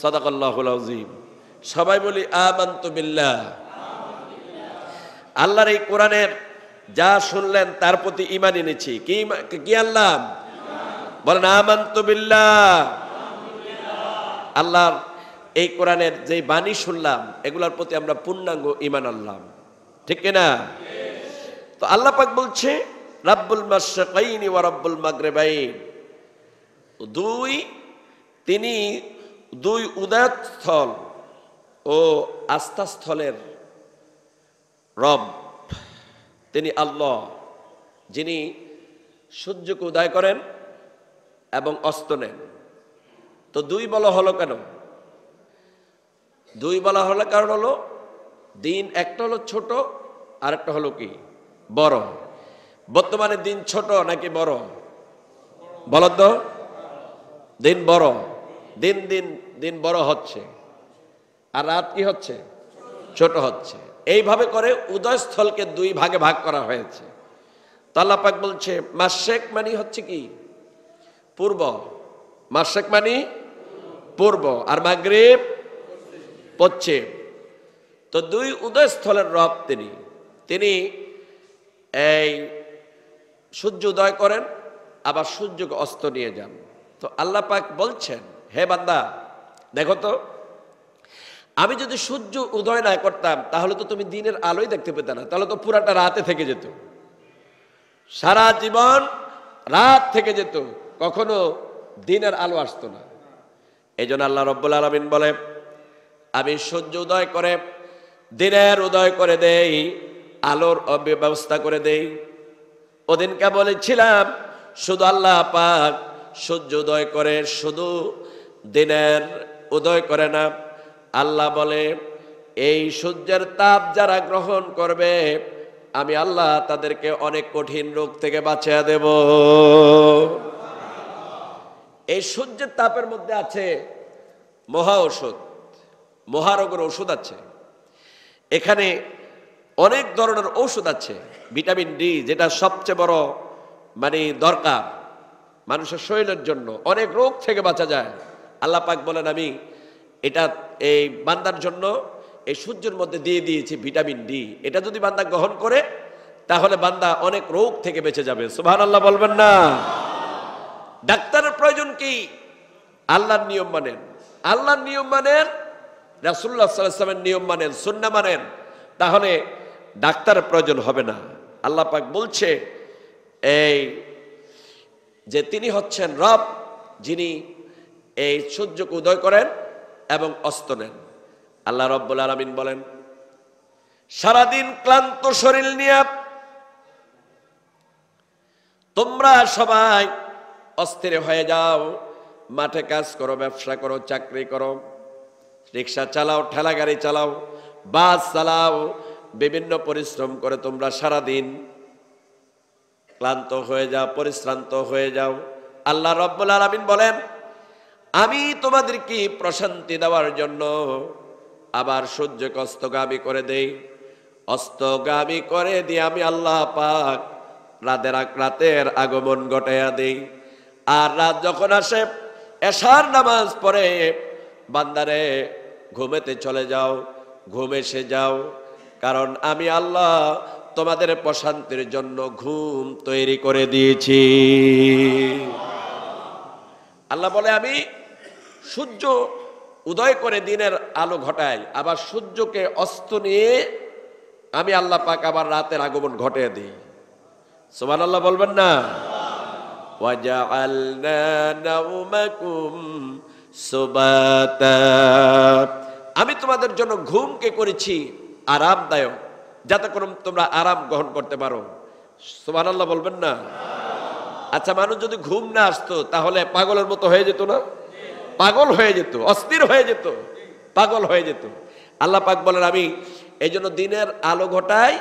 صدق الله العظيم. সবাই বলি আমানতু বিল্লাহ। আল্লাহর এই কোরআনের যা শুনলেন তার প্রতি ঈমান এনেছি। কি আনলাম? বলেন আমানতু বিল্লাহ। আল্লাহর এই কোরআনের যে বাণী শুনলাম এগুলোর প্রতি আমরা পূর্ণাঙ্গ ঈমান আনলাম, ঠিক কিনা? তো আল্লাহ পাক বলছে রাব্বুল মাশরিকাইনি ওয়া রাব্বুল মাগরিবাইন, তিনি দুই উদয়স্থল ও আস্থাস্থলের রব। তিনি আল্লাহ, যিনি সূর্যকে উদয় করেন এবং অস্ত নেন। তো দুই বলা হলো কেন? দুই বলা হলো কারণ হলো দিন একটা হলো ছোট আর একটা হলো কি বড়। বর্তমানে দিন ছোট নাকি বড়? বলেন তো। দিন বড়, দিন দিন দিন বড় হচ্ছে আর রাত কি হচ্ছে? ছোট হচ্ছে। এইভাবে করে উদয়স্থলকে দুই ভাগে ভাগ করা হয়েছে। তো আল্লাহ পাক বলছে মাশরিক মানে হচ্ছে কি? পূর্ব। মাশরিক মানে পূর্ব আর মাগরিব পশ্চিম। তো দুই উদয়স্থলের রব তিনি এই সূর্য উদয় করেন আবার সূর্যকে অস্ত নিয়ে যান। তো আল্লাহ পাক বলছেন হে বান্দা দেখো তো, আমি যদি সূর্য উদয় না করতাম তাহলে তো তুমি দিনের আলোই দেখতে পেতে না, তাহলে তো পুরাটা রাতে থেকে যেত, সারা জীবন রাত থেকে যেত, কখনো দিনের আলো আসতো না। এই জন্য আল্লাহ রব্বুল আলামিন বলে, আমি সূর্য উদয় করে দিনের উদয় করে দেই, আলোর ব্যবস্থা করে দেই। ওদিনকে বলেছিলাম শুধু আল্লাহ পাক সূর্য উদয় করে, শুধু দিনের উদয় করে না। আল্লাহ বলে, এই সূর্যের তাপ যারা গ্রহণ করবে আমি আল্লাহ তাদেরকে অনেক কঠিন রোগ থেকে বাঁচিয়ে দেব। এই সূর্যের তাপের মধ্যে আছে মহা ঔষধ, মহারোগের ওষুধ আছে। এখানে অনেক ধরনের ঔষধ আছে। ভিটামিন ডি, যেটা সবচেয়ে বড় দরকার মানুষের শরীরের জন্য, অনেক রোগ থেকে বাঁচা যায়। আল্লাহ পাক বলেন, আমি এটা এই বান্দার জন্য এই সূর্যের মধ্যে দিয়ে দিয়েছি ভিটামিন ডি। এটা যদি বান্দা গ্রহণ করে তাহলে বান্দা অনেক রোগ থেকে বেঁচে যাবে। সুবহানাল্লাহ বলবেন না? ডাক্তারের প্রয়োজন কি? আল্লাহর নিয়ম মানেন, আল্লাহর নিয়ম মানেন, রাসূলুল্লাহ সাল্লাল্লাহু আলাইহি ওয়াসাল্লামের নিয়ম মানেন, সুন্নাহ মানেন, তাহলে ডাক্তারের প্রয়োজন হবে না। আল্লাহ পাক বলছে এই যে তিনি হচ্ছেন রব, যিনি এই সূর্যকে উদয় করেন এবং অস্ত নেন। আল্লাহ রব্বুল আলামিন বলেন, সারাদিন ক্লান্ত শরীর নিয়ে তোমরা সবাই অস্থির হয়ে যাও, মাঠে কাজ করো, ব্যবসা করো, চাকরি করো, রিক্সা চালাও, ঠেলা গাড়ি চালাও, বাস চালাও, বিভিন্ন পরিশ্রম করে তোমরা সারাদিন ক্লান্ত হয়ে যাও, পরিশ্রান্ত হয়ে যাও। আল্লাহ রব্বুল আলামিন বলেন, আমি তোমাদেরকে প্রশান্তি দেওয়ার জন্য আবার সূর্যকে অস্তগামী করে দেই। অস্তগামী করে দিয়ে আমি আল্লাহ পাক রাতের আগমন ঘটাইয়া দেই। আর রাত যখন আসে, এশার নামাজ পড়ে বান্দারে ঘুমেতে চলে যাও, ঘুম এসে যাও, কারণ আমি আল্লাহ তোমাদের প্রশান্তির জন্য ঘুম তৈরি করে দিয়েছি। আল্লাহ বলে, আমি সূর্য উদয় করে দিনের আলো ঘটাই, আবার সূর্যকে অস্ত নিয়ে আমি আল্লাহ পাক আবার রাতের আগমন ঘটিয়ে দিই। সুবহানাল্লাহ বলবেন না? ওয়াজআলনা নাওমাকুম সুবাতা, আমি তোমাদের জন্য ঘুমকে করেছি আরামদায়ক, যাতে করে তোমরা আরাম গ্রহণ করতে পারো। সুবহানাল্লাহ বলবেন না? আচ্ছা, মানুষ যদি ঘুম না আসতো তাহলে পাগলের মতো হয়ে যেত না? পাগল হয়ে যেত, অস্থির হয়ে যেত, পাগল হয়ে যেত। আল্লাহ পাক বলেন, আমি এই জন্য দিনের আলো ঘটাই,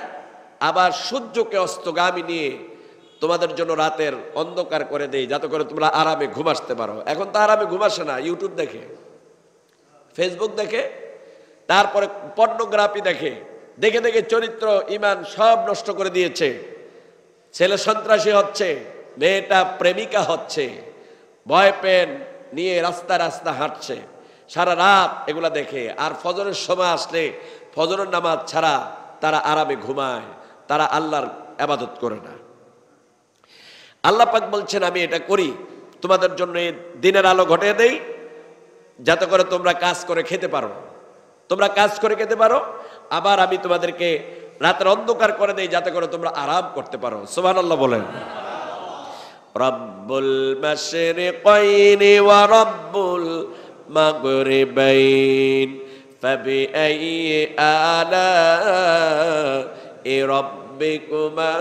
আবার সূর্যকে অস্তগামী নিয়ে তোমাদের জন্য রাতের অন্ধকার করে দেই, যাতে করে তোমরা আরামে ঘুম আসতে পারো। এখন তো আরামে ঘুম আসে না, ইউটিউব দেখে, ফেসবুক দেখে, তারপরে পর্নোগ্রাফি দেখে, দেখে দেখে চরিত্র, ইমান সব নষ্ট করে দিয়েছে। ছেলে সন্ত্রাসী হচ্ছে, মেয়েটা প্রেমিকা হচ্ছে, ভয় পেন নিয়ে রাস্তা রাস্তা হাঁটছে, সারা রাত এগুলা দেখে। আর ফজরের সময় আসলে ফজরের নামাজ ছাড়া তারা আরামে ঘুমায়, তারা আল্লাহর ইবাদত করে না। আল্লাহ পাক বলছেন, আমি এটা করি তোমাদের জন্য, দিনের আলো ঘটিয়ে দেই, যাতে করে তোমরা কাজ করে খেতে পারো, তোমরা কাজ করে খেতে পারো। আবার আমি তোমাদেরকে রাতের অন্ধকার করে দেই, যাতে করে তোমরা আরাম করতে পারো। সুবহানাল্লাহ বলেন। রব্বুল মাশরিকাইনি ওয়া রব্বুল মাগরিবাইন ফাবিআইয়ি আলাই রাব্বিকুমা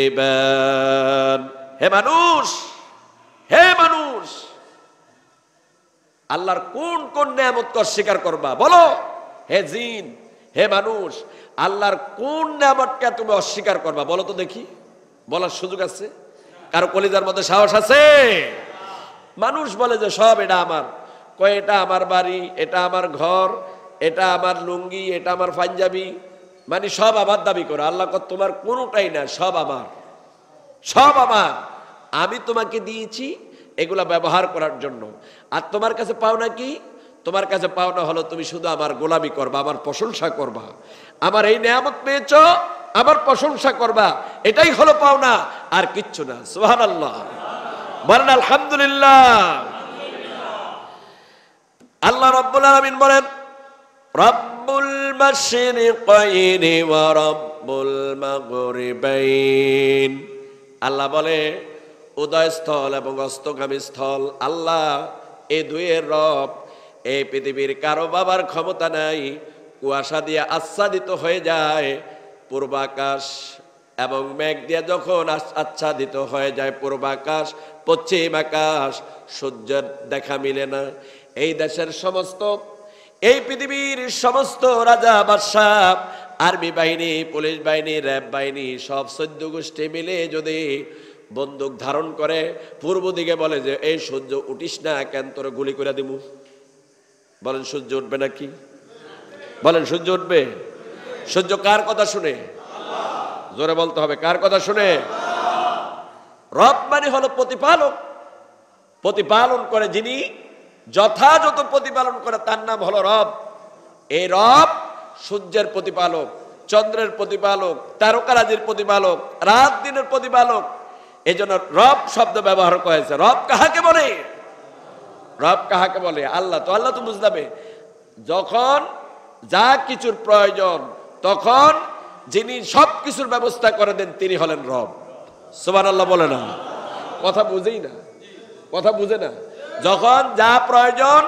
তুকাদ্দিবান। হে মানুষ, হে মানুষ, আল্লাহর কোন কোন নিয়ামতকে অস্বীকার করবা? বলো। হে জিন, হে মানুষ, আল্লাহর কোন নিয়ামতকে তুমি অস্বীকার করবা? বলো তো দেখি। বলার সুযোগ আছে? কারো কলিজার মধ্যে সাহস আছে? মানুষ বলে যে সব এটা আমার, কয় এটা আমার বাড়ি, এটা আমার ঘর, এটা আমার লুঙ্গি, এটা আমার পাঞ্জাবি, মানে সব আমার দাবি করে। আল্লাহ কয় তোমার কোনোটাই না, সব আমার, সব আমার। আমি তোমাকে দিয়েছি এগুলা ব্যবহার করার জন্য। আর তোমার কাছে পাওনা কি? তোমার কাছে পাওনা হলো তুমি শুধু আমার গোলামি করবা, আমার প্রশংসা করবা। আমার এই নিয়ামত পেয়েছো, আমার প্রশংসা করবা, এটাই হলো পাওনা, আর কিচ্ছু না। সুবহানাল্লাহ বলেন, আলহামদুলিল্লাহ। আল্লাহ রাব্বুল আলামিন বলেন রব্বুল মাশরিকাইনি ওয়া রব্বুল মাগরিবাইন। আল্লাহ বলে উদয়স্থল এবং অস্তগামী স্থল আল্লাহ, এই দুইয়ের রব। এই পৃথিবীর কারো বাবার ক্ষমতা নাই। কুয়াশা দিয়ে আচ্ছাদিত হয়ে যায় পূর্বাকাশ, এবং মেঘ দিয়ে যখন আচ্ছাদিত হয়ে যায় পূর্বাকাশ, পশ্চিম আকাশ, সূর্যের দেখা মিলে না। এই দেশের সমস্ত, এই পৃথিবীর সমস্ত রাজা বাদশাহ, আর্মি বাহিনী, পুলিশ বাহিনী, র্যাব বাহিনী, সব 14 গোষ্ঠী মিলে যদি বন্দুক ধারণ করে পূর্ব দিকে বলে যে এই সূর্য উঠিস না, কেন তোর গুলি করে দিব, বলেন সূর্য উঠবে নাকি? বলেন সূর্য উঠবে? সূর্য কার কথা শুনে? জোরে বলতে হবে, কার কথা শুনে? রব মানে হলো প্রতিপালক। প্রতিপালন করে যিনি, যথাযথ প্রতিপালন করে, তার নাম হলো রব। এই রব সূর্যের প্রতিপালক, চন্দ্রের প্রতিপালক, তারকারাজির প্রতিপালক, রাত দিনের প্রতিপালক। এই জন্য রব শব্দ ব্যবহার করেছে। রব কাহাকে বলে? রব কাহাকে বলে? আল্লাহ। তো আল্লাহ তো বুঝলাবে যখন যা কিছুর প্রয়োজন, তখন যিনি সব কিছুর ব্যবস্থা করে দেন তিনি হলেন রব। সুবহানাল্লাহ বলে না? কথা বুঝেই না, কথা বুঝে না। যখন যা প্রয়োজন,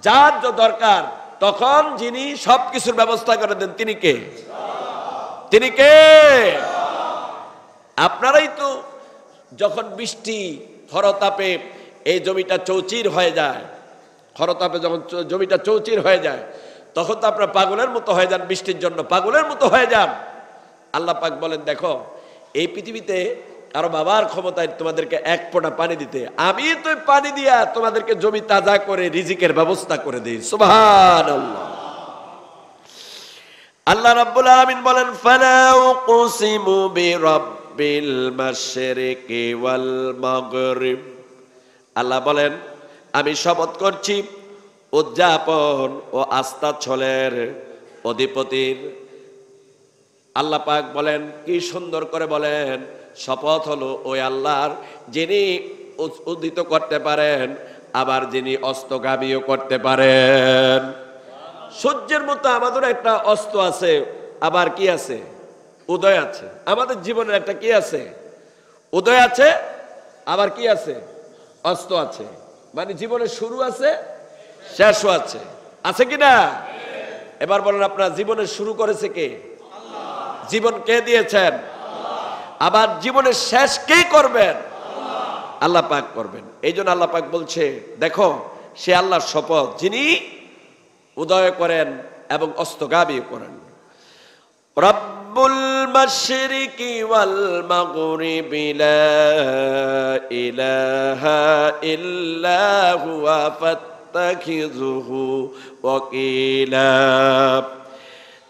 যার যা দরকার, তখন যিনি সব কিছুর ব্যবস্থা করে দেন তিনি কে? তিনি কে? আপনারাই তো যখন বৃষ্টি খরতাপে এই জমিটা চৌচির হয়ে যায়, খরতাপে যখন জমিটা চৌচির হয়ে যায়, তখন তো আপনারা পাগলের মতো হয়ে যান, বৃষ্টির জন্য পাগলের মতো হয়ে যান। আল্লাহ পাক বলেন দেখো, এই পৃথিবীতে কারো বাবার ক্ষমতায় তোমাদেরকে এক ফোঁটা পানি দিতে, আমি তো পানি দিয়া তোমাদেরকে জমি তাজা করে রিজিকের ব্যবস্থা করে দিই। সুবহানাল্লাহ। আল্লাহ রাব্বুল আলামিন বলেন ফালা উকসিমু বিরাব্বিল মাশরিকি ওয়াল মাগরিব। আল্লাহ বলেন আমি শপথ করছি উদযাপন ও আস্তাচ্ছলের অধিপতির। আল্লাহ পাক বলেন, কি সুন্দর করে বলেন, শপথ হলো ওই আল্লাহর যিনি উদিত করতে পারেন, আবার যিনি অস্তগামীও করতে পারেন। সূর্যের মতো আমাদের একটা অস্ত আছে, আবার কি আছে? উদয় আছে। আমাদের জীবনের একটা কি আছে? উদয় আছে, আবার কি আছে? অস্ত আছে। মানে জীবনের শুরু আছে, শেষও আছে। আছে কি না? এবার বলেন আপনার জীবনের শুরু করেছে কে? জীবন কে দিয়েছেন? আবার জীবনের শেষ কে করবেন? আল্লাহ পাক করবেন। এই জন্য আল্লাহ পাক বলছে দেখো, সে আল্লাহর শপথ যিনি উদয় করেন এবং অস্তগামী করেন। রব্বুল মাশরিকি ওয়াল মাগরিবি লা ইলাহা ইল্লা হুয়া ফাত্তাখিযুহু ওয়াকিলা।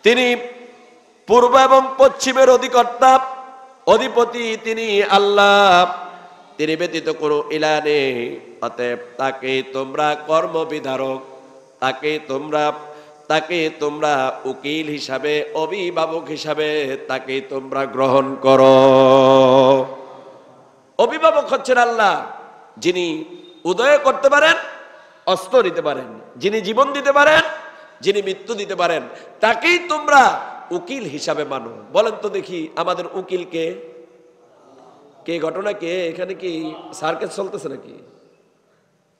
তিনি পূর্ব এবং পশ্চিমের অধিকর্তা, অধিপতি তিনি আল্লাহ, তিনি ব্যতীত কোনো ইলাহ নেই। অতএব তাকে তোমরা কর্মবিধারক, তাকে তোমরা উকিল হিসাবে, অভিভাবক হিসাবে তাকে তোমরা গ্রহণ করো। অভিভাবক হচ্ছেন আল্লাহ, যিনি উদয় করতে পারেন, অস্ত দিতে পারেন, যিনি জীবন দিতে পারেন, যিনি মৃত্যু দিতে পারেন, তাকেই তোমরা উকিল হিসাবে মানো। বলেন তো দেখি আমাদের উকিল কে? কে? ঘটনা কে? এখানে কি সার্কাস চলতেছে নাকি?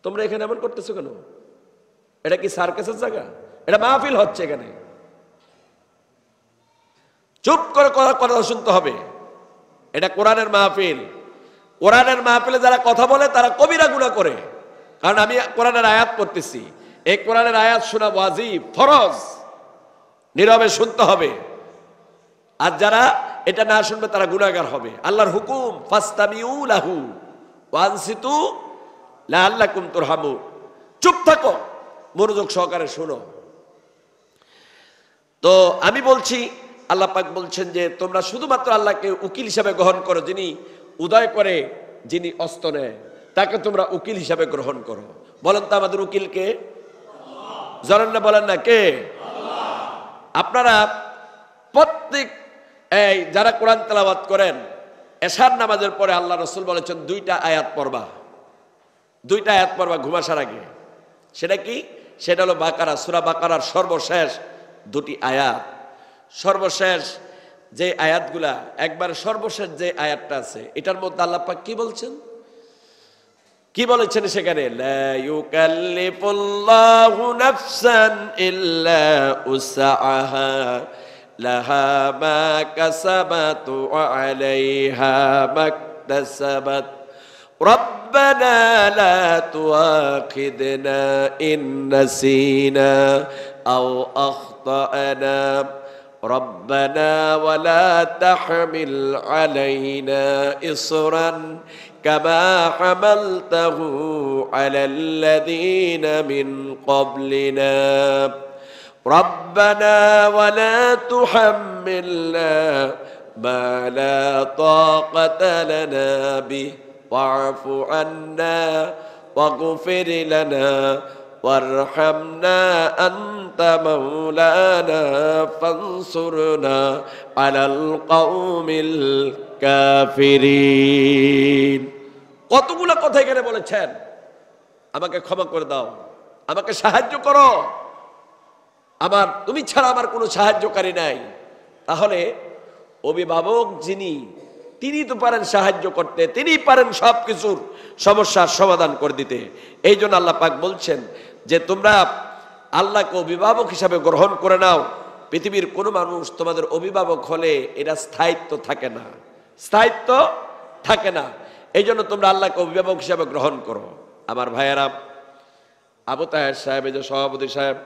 তোমরা এখানে এমন করতেছো কেন? এটা কি সার্কাসের জায়গা? এটা মাহফিল হচ্ছে এখানে। চুপ করে কথা শুনতে হবে। এটা কোরআনের মাহফিল। কোরআনের মাহফিলে যারা কথা বলে তারা কবিরা গুনাহ করে। কারণ আমি কোরআনের আয়াত পড়তেছি, এই কোরআনের আয়াত শোনা ওয়াজিব, ফরজ, নীরবে শুনতে হবে। আর যারা এটা না শুনবে তারা গুনাহগার হবে। আল্লাহর হুকুম ফাসতামিউ লাহু ওয়ানসিতু লাআল্লাকুম তুরহামুন। চুপ থাকো, মনোযোগ সহকারে শোনো। তো আমি বলছি, আল্লাহ পাক বলছেন যে তোমরা শুধুমাত্র আল্লাহকে উকিল হিসাবে গ্রহণ করো, যিনি উদয় করে, যিনি অস্ত নেয়, তাকে তোমরা উকিল হিসাবে গ্রহণ করো। বলেন তো আমাদের উকিল কে? জানেন না? বলেন না কে? আপনারা প্রত্যেক এই যারা কোরআন তেলাওয়াত করেন, এশার নামাজের পরে আল্লাহ রাসূল বলেছেন দুইটা আয়াত পড়বা, দুইটা আয়াত পড়বা ঘুমাসার আগে। সেটা কি? সেটা হলো বাকারা, সূরা বাকারার সর্বশেষ দুটি আয়াত। সর্বশেষ যে আয়াতগুলা, একবার সর্বশেষ যে আয়াতটা আছে এটার মধ্যে আল্লাহ পাক কি বলছেন, কি বলেছেন সেখানে? লা ইউকাল্লিফুল্লাহু নাফসান ইল্লা উসআহা লাহা মা কাসাবাত ওয়া আলাইহা মাকতাসাবাত রব্বানা লা তুআখিযনা ইন নাসিনা আও আখতানা রব্বানা ওয়া লা তাহমিল আলাইনা ইসরান كما حملته على الذين من قبلنا ربنا ولا تحملنا ما لا طاقة لنا به واعف عنا واغفر لنا وارحمنا أنت مولانا فانصرنا على القوم الكافرين। কতগুলো কথা এখানে বলেছেন, আমাকে ক্ষমা করে দাও, আমাকে সাহায্য করো, তুমি ছাড়া আমার কোনো সাহায্যকারী নাই। তাহলে অভিভাবক যিনি, তিনি তো পারেন সাহায্য করতে, তিনি পারেন সবকিছুর সমস্যার সমাধান করে দিতে। এই জন্য আল্লাহ পাক বলছেন যে তোমরা আল্লাহকে অভিভাবক হিসাবে গ্রহণ করে নাও। পৃথিবীর কোনো মানুষ তোমাদের অভিভাবক হলে এটা স্থায়িত্ব থাকে না, স্থায়িত্ব থাকে না। এই জন্য তোমরা আল্লাহকে অভিভাবক হিসাবে গ্রহণ করো। আমার ভাইয়েরা, আবু তাহের সাহেব, এই যে সভাপতি সাহেব,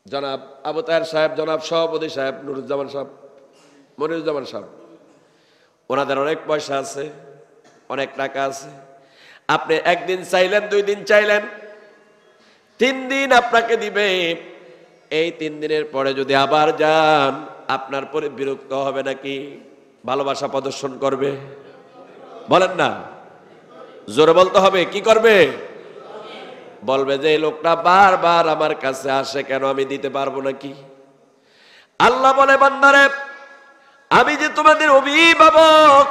জনাব আবু তাহের সাহেব, জনাব সভাপতি সাহেব নুরুজ্জামান সাহেব, মনিরুজ্জামান সাহেব, ওনাদের অনেক পয়সা আছে, অনেক টাকা আছে। আপনি একদিন চাইলেন, 2 দিন চাইলেন, 3 দিন আপনাকে দিবে। এই 3 দিনের পরে যদি আবার যান, আপনার পরে বিরক্ত হবে নাকি ভালোবাসা প্রদর্শন করবে? বলেন না, জোরে বলতে হবে। কি করবে? বলবে যে এই লোকটা বারবার আমার কাছে আসে, কেন আমি দিতে পারবো নাকি? আল্লাহ বলে, বান্দারে, আমি যে তোমাদের অভিভাবক,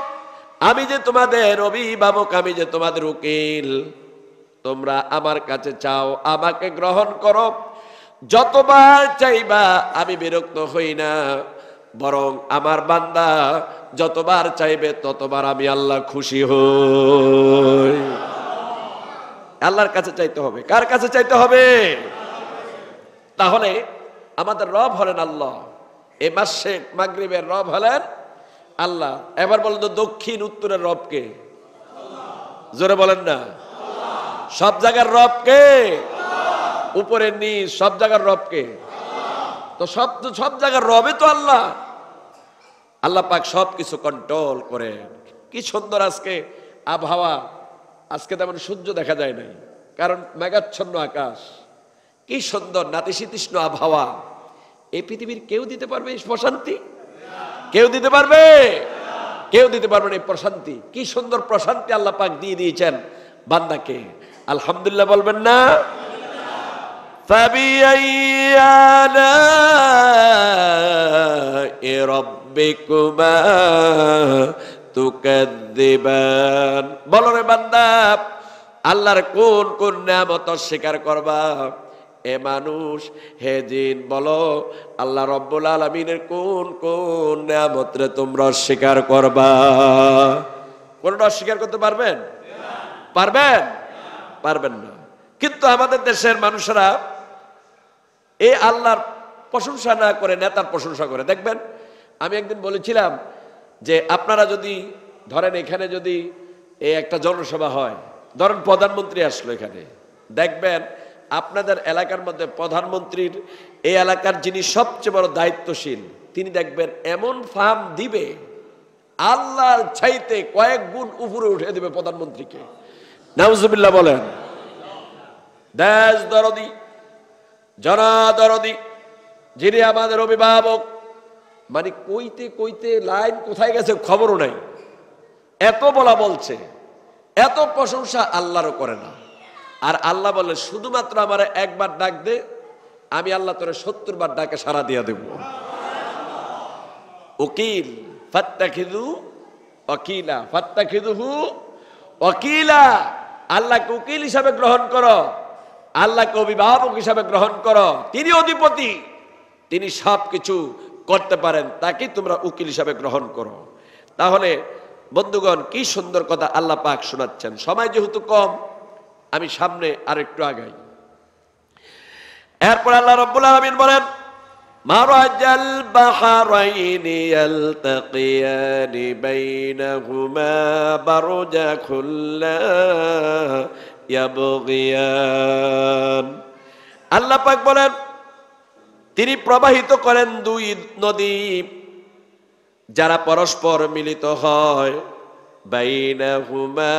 আমি যে তোমাদের অভিভাবক, আমি যে তোমাদের উকিল, তোমরা আমার কাছে চাও, আমাকে গ্রহণ করো। যতবার চাইবা আমি বিরক্ত হই না, বরং আমার বান্দা যতবার চাইবে ততবার আমি আল্লাহ খুশি হই। আল্লাহর কাছে চাইতে হবে। কার কাছে চাইতে হবে? তাহলে আমাদের রব হলেন আল্লাহ, এই মাসের মাগরিবের রব হলেন আল্লাহ। এবার বলেন তো, দক্ষিণ উত্তরের রব কে? জোরে বলেন না। সব জায়গার রব কে? উপরের নিচ সব জায়গার রব কে? তো সব জায়গার রবে তো আল্লাহ। আল্লাহ পাক সবকিছু কন্ট্রোল করেন। কি সুন্দর আজকে আবহাওয়া, আজকে তেমন সূর্য দেখা যায় নাই, কারণ মেঘাচ্ছন্ন আকাশ। কি সুন্দর নাতিশীতোষ্ণ আবহাওয়া। এই পৃথিবীর কেউ দিতে পারবে এই প্রশান্তি? কেউ দিতে পারবে? কেউ দিতে পারবে না এই প্রশান্তি। কি সুন্দর প্রশান্তি আল্লাহ পাক দিয়ে দিয়েছেন বান্দাকে। আলহামদুলিল্লাহ বলবেন না? فَبِأَيِّ آلَاءِ رَبِّكُمَا তুকাদ্দিবান। বলো রে বান্দা, আল্লাহর কোন কোন নিয়ামত অস্বীকার করবা? এ মানুষ, হে জিন, বলো আল্লাহ রব্বুল আলামিনের কোন কোন নিয়ামত রে তোমরা অস্বীকার করবা? কোনটা অস্বীকার করতে পারবেন? পারবেন? পারবেন না। কিন্তু আমাদের দেশের মানুষেরা এই আল্লাহর প্রশংসা না করে নেতার প্রশংসা করে। দেখবেন, আমি একদিন বলেছিলাম যে আপনারা যদি ধরেন এখানে যদি এই একটা জনসভা হয়, ধরেন প্রধানমন্ত্রী আসলো এখানে, দেখবেন আপনাদের এলাকার মধ্যে প্রধানমন্ত্রীর, এই এলাকার যিনি সবচেয়ে বড় দায়িত্বশীল, তিনি দেখবেন এমন ফার্ম দিবে, আল্লাহর চাইতে কয়েক গুণ উপরে উঠে দিবে প্রধানমন্ত্রীকে। নাউজুবিল্লাহ বলেন। দেশ দরদি, জনদরদি, যিনি আমাদের অভিভাবক, মানে কইতে কইতে লাইন কোথায় গেছে খবরও নাই, এত বলা বলছে, এত প্রশংসা আল্লাহরও করে না। আর আল্লাহ বলে, শুধুমাত্র আমার একবার ডাক দে, আমি আল্লাহ তোরে 70 বার ডাকে সাড়া দিয়া দেব। উকিল ফাত্তাখিযু ওয়াকিলা, ফাত্তাখিযুহু ওয়াকিলা, আল্লাহকে উকিল হিসাবে গ্রহণ করো। আল্লাহকে অভিভাবক হিসাবে গ্রহণ করো, তিনি অধিপতি, তিনি সব কিছু করতে পারেন, তাকে তোমরা উকিল হিসাবে গ্রহণ করো। তাহলে বন্ধুগণ কি সুন্দর কথা আল্লাহ পাক শোনাচ্ছেন। সময় যেহেতু কম, আমি সামনে আরেকটু আগাই। এরপর আল্লাহ রাব্বুল আলামিন বলেন, মারাজাল বাহরাইনি ইয়ালতাকিয়ানি বাইনাহুমা বারজাখুল লা ইয়াবগিয়ান। আল্লাহ পাক বলেন, তিনি প্রবাহিত করেন দুই নদী, যারা পরস্পর মিলিত হয়, বাইনাহুমা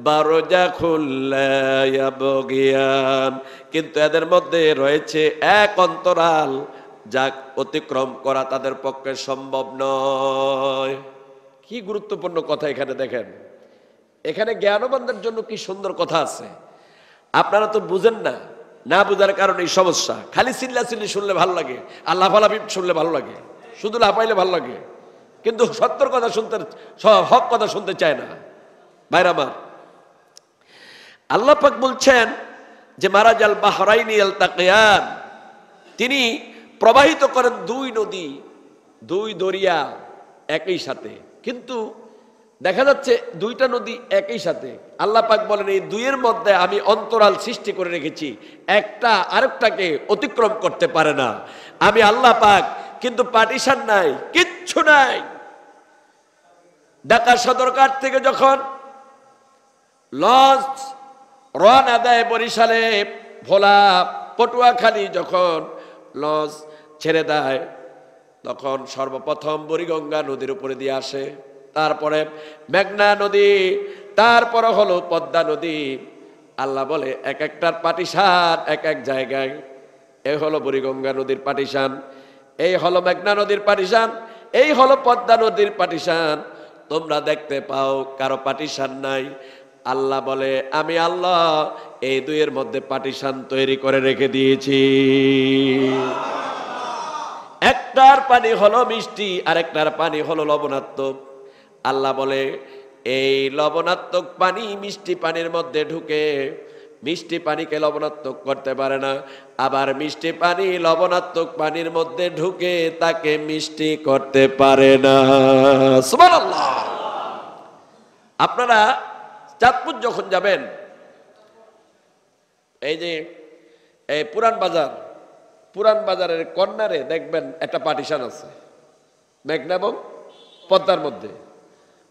বারজাখুল লা ইয়াবগিয়ান, কিন্তু এদের মধ্যে রয়েছে এক অন্তরাল, যা অতিক্রম করা তাদের পক্ষে সম্ভব নয়। কি গুরুত্বপূর্ণ কথা এখানে দেখেন, এখানে জ্ঞানবানদের জন্য কি সুন্দর কথা আছে। আপনারা তো বুঝেন না, না বুঝার কারণে এই সমস্যা। খালি চিল্লাচিল্লি শুনলে ভালো লাগে, আর লাফালাফি শুনলে ভালো লাগে, শুধু লাফাইলে ভালো লাগে, কিন্তু সত্যর কথা শুনতে, হক কথা শুনতে চায় না। ভাইরা আমার, আল্লাহ পাক বলছেন যে মারাজাল বাহরাইনি ইয়ালতাকিয়ান, তিনি প্রবাহিত করেন দুই নদী, দুই দরিয়া একই সাথে। কিন্তু দেখা যাচ্ছে দুইটা নদী একই সাথে। আল্লাহ পাক বলেন, এই দুইয়ের মধ্যে আমি অন্তরাল সৃষ্টি করে রেখেছি, একটা আরেকটাকে অতিক্রম করতে পারে না। আমি আল্লাহ পাক, কিন্তু পার্টিশন নাই, কিচ্ছু নাই। ঢাকা সদরঘাট থেকে যখন লঞ্চ রওনা দেয় বরিশালে, ভোলা, পটুয়াখালী যখন লঞ্চ ছেড়ে দেয়, তখন সর্বপ্রথম বুড়িগঙ্গা নদীর উপরে দিয়ে আসে, তারপরে মেঘনা নদী, তারপরে হলো পদ্মা নদী। আল্লাহ বলে এক একটার পাটিশান এক এক জায়গায়। এই হলো বুড়িগঙ্গা নদীর পাটিশান, এই হলো মেঘনা নদীর পাটিশান, এই হলো পদ্মা নদীর পাটিশান। তোমরা দেখতে পাও কারো পাটিশান নাই। আল্লাহ বলে, আমি আল্লাহ এই দুইয়ের মধ্যে পাটিশান তৈরি করে রেখে দিয়েছি। একটার পানি হলো মিষ্টি, আর একটার পানি হলো লবণাত্মক। আল্লাহ বলে, এই লবণাত্মক পানি মিষ্টি পানির মধ্যে ঢুকে মিষ্টি পানিকে লবণাত্মক করতে পারে না, আবার মিষ্টি পানি লবণাত্মক পানির মধ্যে ঢুকে তাকে মিষ্টি করতে পারে না। সুবহানাল্লাহ। আপনারা চাঁদপুর যখন যাবেন, এই যে এই পুরান বাজারের কর্নারে দেখবেন একটা পার্টিশন আছে, মেঘনা এবং পদ্মার মধ্যে।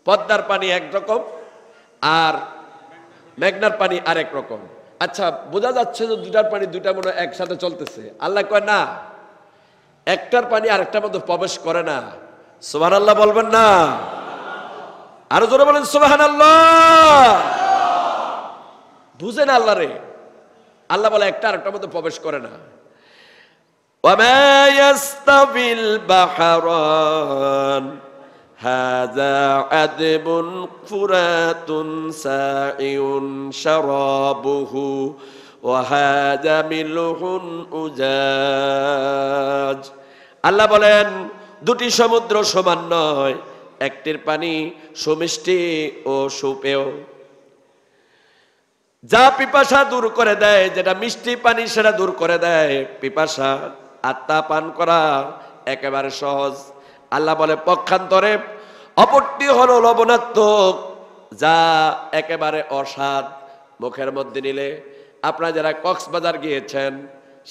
পদ্মার পানি একরকম আর মেঘনার পানি আরেক রকম। আচ্ছা, বোঝা যাচ্ছে যে দুটার পানি দুইটা মনে হয় একসাথে চলতেছে। আল্লাহ কয় না, একটার পানি আরেকটার মধ্যে প্রবেশ করে না। সুবহানাল্লাহ বলবেন না? আরো জোরে বলেন সুবহানাল্লাহ। বুঝেন আল্লাহ রে, আল্লাহ বলে একটা আরেকটার মধ্যে প্রবেশ করে না। ওয়ামা ইয়াস্তাবিল বাহরান হাযা আযবুন ফুরাতুন সাইউন শারাবুহু ওয়া হাযা মিলহুন উজাজ। আল্লাহ বলেন, দুটি সমুদ্র সমান নয়, একটির পানি সুমিষ্টি ও সুপেয়। যা পিপাসা দূর করে দেয়, যেটা মিষ্টি পানি সেটা দূর করে দেয় পিপাসা, আত্মা পান করা একেবারে সহজ। আল্লাহ বলে পক্ষান্তরে অপরটি হলো লবণাত্মক, যা একেবারে অস্বাদ। মুখের মধ্যে নিলে, আপনারা যারা কক্সবাজার গিয়েছেন,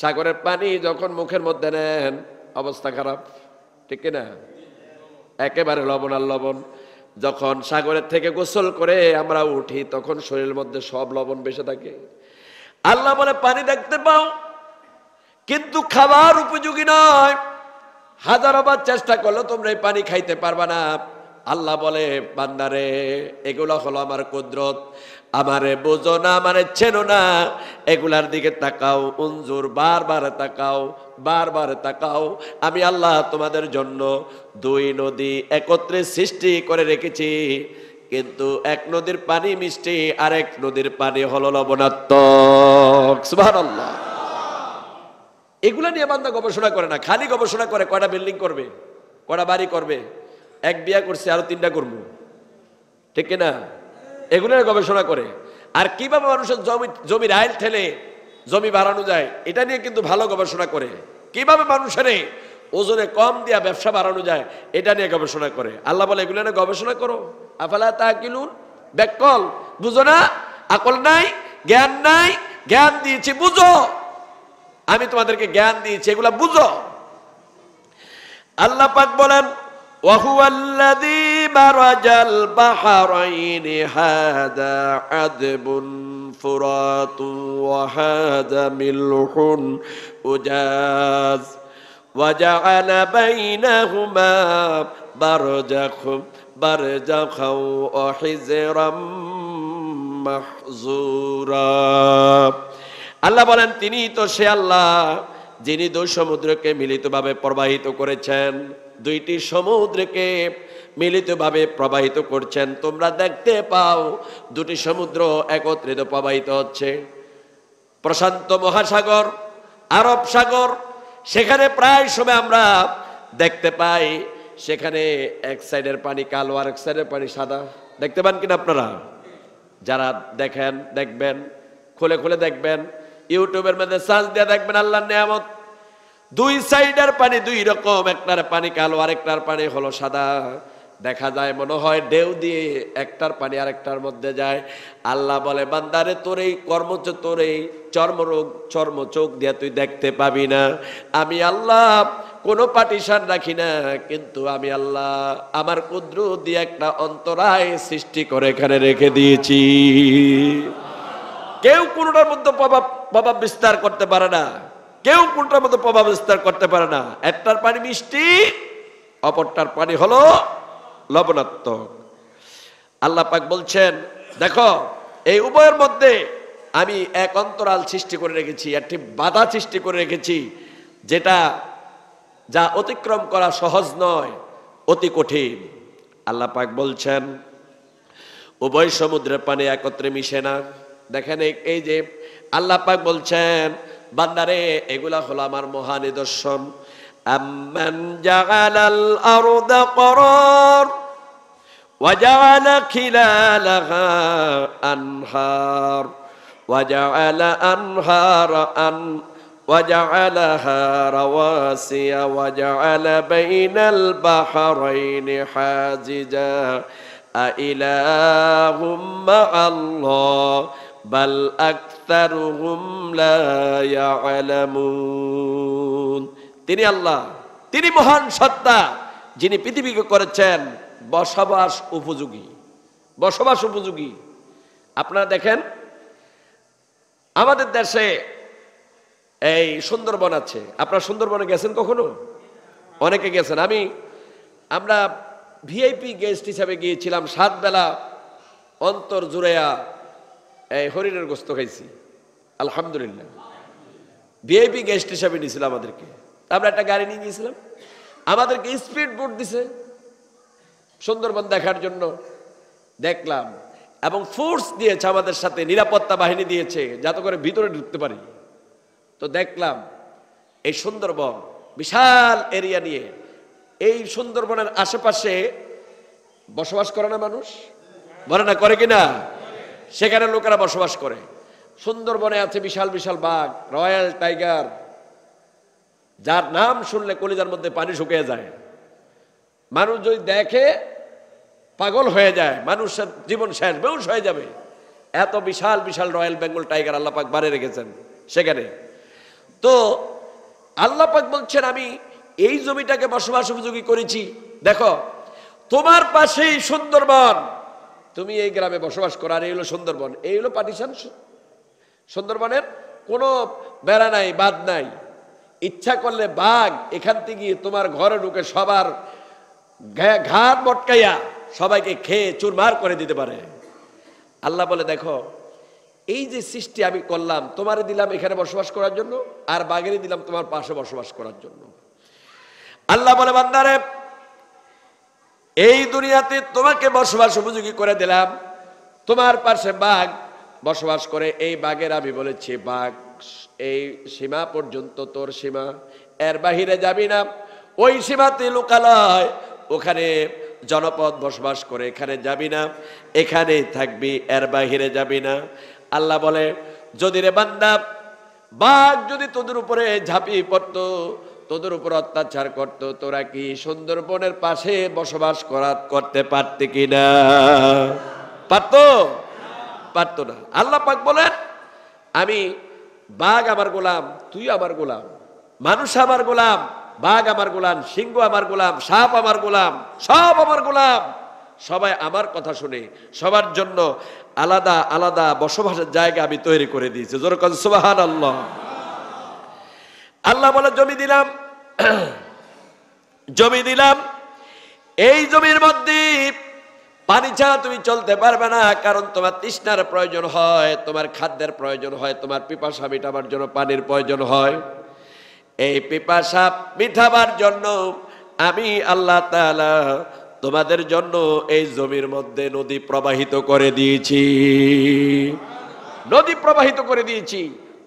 সাগরের পানি যখন মুখের মধ্যে নেন অবস্থা খারাপ, ঠিক কিনা? একেবারে লবণ আর লবণ। যখন সাগরের থেকে গোসল করে আমরা উঠি, তখন শরীরের মধ্যে সব লবণ বেশি থাকে। আল্লাহ বলে পানি দেখতে পাও, কিন্তু খাবার উপযোগী নয়। হাজারবার চেষ্টা করলেও তোমরা এই পানি খাইতে পারবা না। আল্লাহ বলে, বান্দারে, এগুলো হলো আমার কুদরত, আমারে বোঝো না, আমারে চেনো না, এগুলার দিকে তাকাও, উনজুর, বারবার তাকাও, বারবার তাকাও। আমি আল্লাহ তোমাদের জন্য দুই নদী একত্রে সৃষ্টি করে রেখেছি, কিন্তু এক নদীর পানি মিষ্টি, আরেক নদীর পানি হলো লবণাত্মক। সুবহানাল্লাহ। এগুলা নিয়ে বান্দা গবেষণা করে না, খালি গবেষণা করে কয়টা বিল্ডিং করবে, কয়টা বাড়ি করবে, এক বিয়া করছে আরো 3টা করবো, ঠিক কিনা? এগুলো গবেষণা করে। আর কিভাবে মানুষের জমির আইল ঠেলে জমি বাড়ানো যায়, এটা নিয়ে কিন্তু ভালো গবেষণা করে। কিভাবে মানুষের ওজনে কম দিয়া ব্যবসা বাড়ানো যায়, এটা নিয়ে গবেষণা করে। আল্লাহ বলে এগুলো নিয়ে গবেষণা করো। আফালা তাকিলুন, ব্যাকল, বুঝো না? আকল নাই, জ্ঞান নাই, জ্ঞান দিয়েছি বুঝো, আমি তোমাদেরকে জ্ঞান দিয়েছি, এগুলা বুঝো। আল্লাহ পাক বলেন ওয়াহুয়াল্লাযী মারাজাল বাহরাইনি হাদা আযবুন ফুরাতুন ওয়া হাদা মিলহুন উজাজ ওয়া জাআলা বাইনাহুমা বারজাখাও ওয়া হিজরাম মাহজুরা। আল্লাহ বলেন তিনি তো সে আল্লাহ যিনি দুই সমুদ্রকে মিলিতভাবে প্রবাহিত করেছেন, দুইটি সমুদ্রকে মিলিতভাবে প্রবাহিত করছেন। তোমরা দেখতে পাও দুটি সমুদ্র একত্রিত প্রবাহিত হচ্ছে। প্রশান্ত মহাসাগর, আরব সাগর, সেখানে প্রায় সময় আমরা দেখতে পাই সেখানে এক সাইডের পানি কালো আর এক সাইডের পানি সাদা। দেখতে পান কিনা আপনারা? যারা দেখেন দেখবেন, খুলে খুলে দেখবেন, ইউটিউবের মধ্যে সার্চ দিয়ে দেখবেন আল্লাহর নিয়ামত। দুই সাইডের পানি দুই রকম, একটার পানি কালো আরেকটার পানি হলো সাদা। দেখা যায় মনে হয় ঢেউ দিয়ে একটার পানি আরেকটার মধ্যে যায়। আল্লাহ বলে বান্দারে তোর এই কর্মচ, তোর এই চর্ম চোখ দিয়ে তুই দেখতে পাবি না। আমি আল্লাহ কোনো পার্টিশন রাখি না, কিন্তু আমি আল্লাহ আমার কুদরত দিয়ে একটা অন্তরায় সৃষ্টি করে এখানে রেখে দিয়েছি। কেউ কোনটার মধ্যে প্রভাব বিস্তার করতে পারে না, কেউ কোনটার মধ্যে প্রভাব বিস্তার করতে পারে না। একটার পানি মিষ্টি, অপরটার পানি হলো লবণাত্মক। আল্লাহ পাক বলছেন দেখো এই উভয়ের মধ্যে আমি এক অন্তরাল সৃষ্টি করে রেখেছি, একটি বাধা সৃষ্টি করে রেখেছি, যা অতিক্রম করা সহজ নয়, অতি কঠিন। আল্লাহ পাক বলছেন উভয় সমুদ্রের পানি একত্রে মিশে না। দেখেন এই যে আল্লাহ পাক বলছেন বান্দারে এগুলা হলো আমার মহা নিদর্শন। আম্মান জাআলাল আরদা করার ওয়া জাআলা খিলালাহা আনহার ওয়া জাআলা ওয়া জাআলাহা রাওয়াসিয়া ওয়া জাআলা বাইনাল বাহরাইনি হাজিজা আইলাহুম মা'আল্লাহ বাল আকতারুহুম লা ইয়ালামুন। তিনি আল্লাহ, তিনি মহান সত্তা, যিনি পৃথিবীকে করেছেন বসবাস উপযোগী। আপনারা দেখেন আমাদের দেশে এই সুন্দরবন আছে। আপনারা সুন্দরবনে গেছেন কখনো? অনেকে গেছেন। আমরা ভিআইপি গেস্ট হিসাবে গিয়েছিলাম। 7 বেলা অন্তর জুড়েয়া এই হরিণের গোস্ত খাইছি, আলহামদুলিল্লাহ। ভিআইপি গেস্ট হিসাবে নিয়েছিল আমাদেরকে। আমরা একটা গাড়ি নিয়ে গিয়েছিলাম, আমাদেরকে স্পিড বোট দিছে সুন্দরবন দেখার জন্য। দেখলাম এবং ফোর্স দিয়েছে আমাদের সাথে, নিরাপত্তা বাহিনী দিয়েছে যাতে করে ভিতরে ঢুকতে পারি। তো দেখলাম এই সুন্দরবন বিশাল এরিয়া নিয়ে, এই সুন্দরবনের আশেপাশে বসবাস করে না মানুষ, বলে না করে কিনা? সেখানে লোকেরা বসবাস করে। সুন্দরবনে আছে বিশাল বিশাল বাঘ, রয়্যাল টাইগার, যার নাম শুনলে কলিজার মধ্যে পানি শুকিয়ে যায়। মানুষ যদি দেখে পাগল হয়ে যায়, মানুষের জীবন শেষ, বেহুশ হয়ে যাবে। এত বিশাল বিশাল রয়্যাল বেঙ্গল টাইগার আল্লাহ পাক বাড়ি রেখেছেন সেখানে। তো আল্লাহ পাক বলছেন আমি এই জমিটাকে বসবাস উপযোগী করেছি। দেখো তোমার পাশেই সুন্দরবন, তুমি এই গ্রামে বসবাস করো, আর এই হলো সুন্দরবন, এই হলো পার্টিশন। সুন্দরবনের কোনো বেড়া নাই, বাদ নাই। ইচ্ছা করলে বাঘ এখান থেকে তোমার ঘরে ঢুকে সবার ঘাট মটকাইয়া সবাইকে খেয়ে চুরমার করে দিতে পারে। আল্লাহ বলে দেখো এই যে সৃষ্টি আমি করলাম, তোমারে দিলাম এখানে বসবাস করার জন্য, আর বাঘেরই দিলাম তোমার পাশে বসবাস করার জন্য। আল্লাহ বলে বান্দারে এই দুনিয়াতে তোমাকে বসবাস উপযোগী করে দিলাম, তোমার পাশে বাঘ বসবাস করে। এই বাঘের আমি বলেছি বাঘ এই সীমা পর্যন্ত তোর সীমা, এর বাহিরে যাবি না। ওই সীমাতে লোকালয়, ওখানে জনপদ বসবাস করে, এখানে যাবি না, এখানে থাকবি, এর বাহিরে যাবি না। আল্লাহ বলে যদি রে বান্দা বাঘ যদি তোদের উপরে ঝাঁপিয়ে পড়তো, তোদের উপর অত্যাচার করত, তোরা কি সুন্দরবনের পাশে বসবাস করতে পারতে কিনা? পারতো? পারতো না। আল্লাহ পাক বলেন, আমি বাঘ আমার গোলাম, তুই আমার গোলাম, মানুষ আমার গোলাম, বাঘ আমার গোলাম, সিংহ আমার গোলাম, সাপ আমার গোলাম, সব আমার গোলাম। সবাই আমার কথা শুনে সবার জন্য আলাদা আলাদা বসবাসের জায়গা আমি তৈরি করে দিয়েছি। জোরে বলেন সুবহানাল্লাহ। আল্লাহ বলে জমি দিলাম, জমি দিলাম, এই জমির মধ্যে পানি ছাড়া তুমি চলতে পারবে না, কারণ তোমার তৃষ্ণার প্রয়োজন হয়, তোমার খাদ্যের প্রয়োজন হয়, তোমার পিপাসা মিটাবার জন্য পানির প্রয়োজন হয়। এই পিপাসা মিটাবার জন্য আমি আল্লাহ তাআলা তোমাদের জন্য এই জমির মধ্যে নদী প্রবাহিত করে দিয়েছি। নদী প্রবাহিত করে দিয়েছি,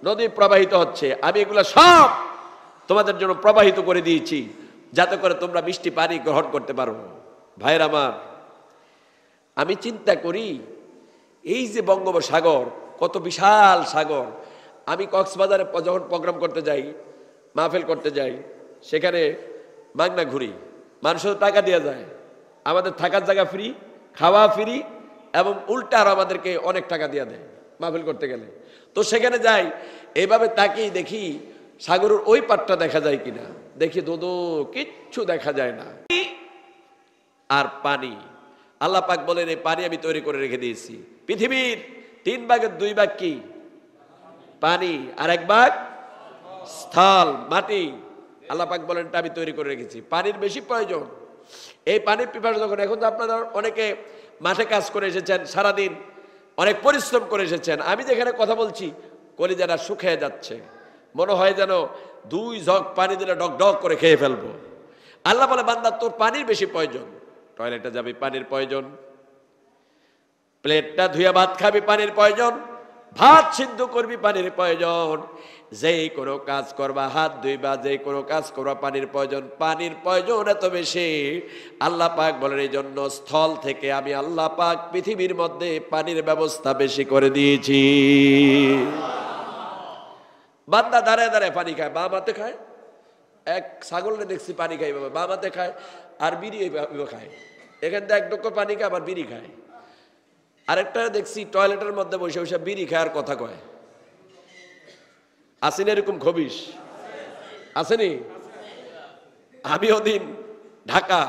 নদী প্রবাহিত হচ্ছে, আমি এগুলা সব তোমাদের জন্য প্রবাহিত করে দিয়েছি যাতে করে তোমরা মিষ্টি পানি গ্রহণ করতে পারো। ভাইয়ের আমার, আমি চিন্তা করি এই যে বঙ্গোপসাগর কত বিশাল সাগর। আমি কক্সবাজারে যখন প্রোগ্রাম করতে যাই, মাহফিল করতে যাই, সেখানে মাগনা ঘুরি, মানুষের টাকা দেওয়া যায়, আমাদের থাকার জায়গা ফ্রি, খাওয়া ফ্রি, এবং উল্টা আরো আমাদেরকে অনেক টাকা দেওয়া দেয় মাহফিল করতে গেলে। তো সেখানে যাই, এইভাবে তাকিয়ে দেখি সাগরের ওই পাটটা দেখা যায় কিনা, দেখি দোদো কিচ্ছু দেখা যায় না। আর পানি, আল্লাহ পাক বলেন এই পানি আমি তৈরি করে রেখে দিয়েছি। পৃথিবীর 3 ভাগের 2 ভাগ কি? পানি, আর 1 ভাগ স্থল, মাটি। আল্লাহ পাক বলেন আমি তৈরি করে রেখেছি। পানির বেশি প্রয়োজন। এই পানির পিপাসা যখন, এখন তো আপনারা অনেকে মাঠে কাজ করে এসেছেন, সারাদিন অনেক পরিশ্রম করে এসেছেন, আমি যেখানে কথা বলছি কলিজাটা শুকিয়ে যাচ্ছে, মনে হয় যেন 2 ঝক পানি দিলে ডক ডক করে খেয়ে ফেলবো। আল্লাহ বলে বান্দা তোর পানির বেশি প্রয়োজন, টয়লেটে যাবি পানির প্রয়োজন, প্লেটটা ধুয়ে ভাত খাবি পানির প্রয়োজন, ভাত সিদ্ধ করবি পানির প্রয়োজন, যেই কোনো কাজ করবা হাত ধুইবা, যেই কোনো কাজ করবা পানির প্রয়োজন। পানির প্রয়োজন এত বেশি, আল্লাহ পাক বলেন এই জন্য স্থল থেকে আমি আল্লাহ পাক পৃথিবীর মধ্যে পানির ব্যবস্থা বেশি করে দিয়েছি। বান্দা দাঁড়ায় দাঁড়ায় পানি খায়, বাম হাতে খায়, এক ছাগলকে দেখছি পানি খাই বাম হাতে খায়, আর বিড়ি খায়, এখান থেকে 1 ডক্কর পানি খায় আবার বিড়ি খায়। আরেকটা দেখছি টয়লেটের মধ্যে বসে বসে বিড়ি খায় আর কথা কয়। আসেনি এরকম খবিশ? আসেনি? আমি ওদিন ঢাকা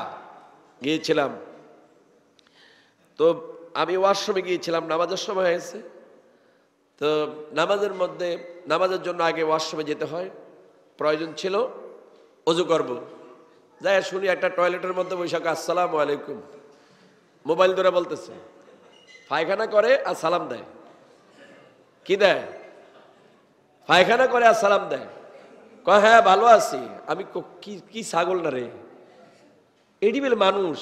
গিয়েছিলাম, তো আমি ওয়াশরুমে গিয়েছিলাম, নামাজের সময় হয়েছে, তো নামাজের মধ্যে নামাজের জন্য আগে ওয়াশরুমে যেতে হয়, প্রয়োজন ছিল ওযু করব, যাই শুনি একটা টয়লেটের মধ্যে বৈশাখ আসসালামু আলাইকুম, মোবাইল ধরে বলতেছে, পায়খানা করে আর সালাম দেয়। কি দেয়? পায়খানা করে আর সালাম দেয়। কয় হ্যাঁ ভালো আছি। আমি কি ছাগল না রে, এটি বলে মানুষ,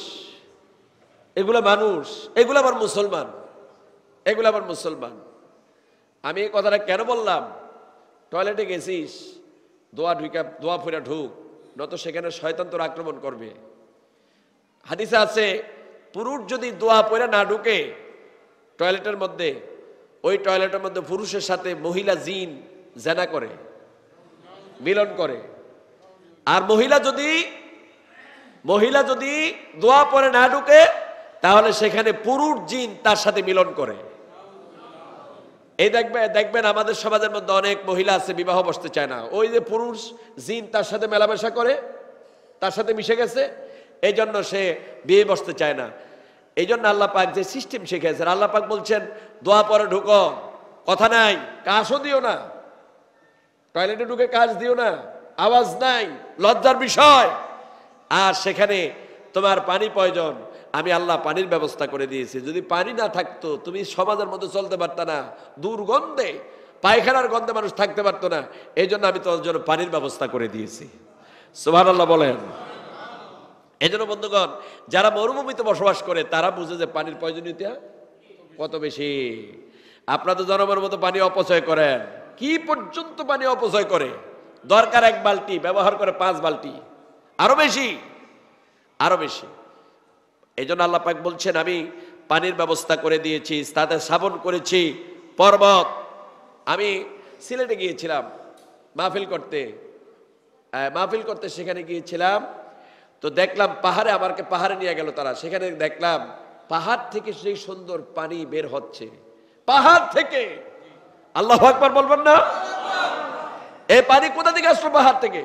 এগুলা মানুষ, এগুলো আবার মুসলমান, এগুলো আবার মুসলমান। আমি এই কথাটা কেন বললাম? টয়লেটে গেছিস, দোয়া ফুরা ঢুক, নত সেখানে শয়তান তোর আক্রমণ করবে। হাদিসে আছে পুরুষ যদি দোয়া পড়ে না ঢুকে টয়লেটের মধ্যে, ওই টয়লেটের মধ্যে পুরুষের সাথে মহিলা জিন জেনা করে, মিলন করে। আর মহিলা যদি দোয়া পড়ে না ঢুকে, তাহলে সেখানে পুরুষ জিন তার সাথে মিলন করে। এই দেখবেন আমাদের সমাজের মধ্যে অনেক মহিলা আছে বিবাহ বসতে চায় না, ওই যে পুরুষ জিন তার সাথে মেলামেশা করে, তার সাথে মিশে গেছে, এই জন্য সে বিয়ে বসতে চায় না। এই জন্য আল্লাহ পাক যে সিস্টেম শিখেছেন, আল্লাহ পাক বলছেন দোয়া পরে ঢুকো, কথা নাই, কাশও দিও না, টয়লেটে ঢুকে কাজ দিও না, আওয়াজ নাই, লজ্জার বিষয়। আর সেখানে তোমার পানি প্রয়োজন, আমি আল্লাহ পানির ব্যবস্থা করে দিয়েছি। যদি পানি না থাকতো তুমি সমাজের মধ্যে চলতে পারত না, দুর্গন্ধে পায়খানার গন্ধে মানুষ থাকতে পারতো না। এই জন্য আমি তোমার জন্য পানির ব্যবস্থা করে দিয়েছি। সুবহানাল্লাহ বলেন। এই জন্য বন্ধুগণ, যারা মরুভূমিতে বসবাস করে তারা বুঝে যে পানির প্রয়োজনীয়তা কত বেশি। আপনারা তো জনমের মতো পানি অপচয় করেন, কি পর্যন্ত পানি অপচয় করে, দরকার 1 বালতি ব্যবহার করে 5 বালতি, আরো বেশি, আরো বেশি। এই জন্য আল্লাহ পাক বলছেন আমি পানির ব্যবস্থা করে দিয়েছি, তাতে শ্রাবণ করেছি পর্বত। আমি সিলেটে গিয়েছিলাম, মাহফিল করতে সেখানে গিয়েছিলাম। তো দেখলাম পাহাড়ে, আমাকে পাহাড়ে নিয়ে গেল তারা। সেখানে দেখলাম পাহাড় থেকে সেই সুন্দর পানি বের হচ্ছে, পাহাড় থেকে। আল্লাহু আকবার বলবেন না? এই পানি কোথা থেকে আসলো? পাহাড় থেকে।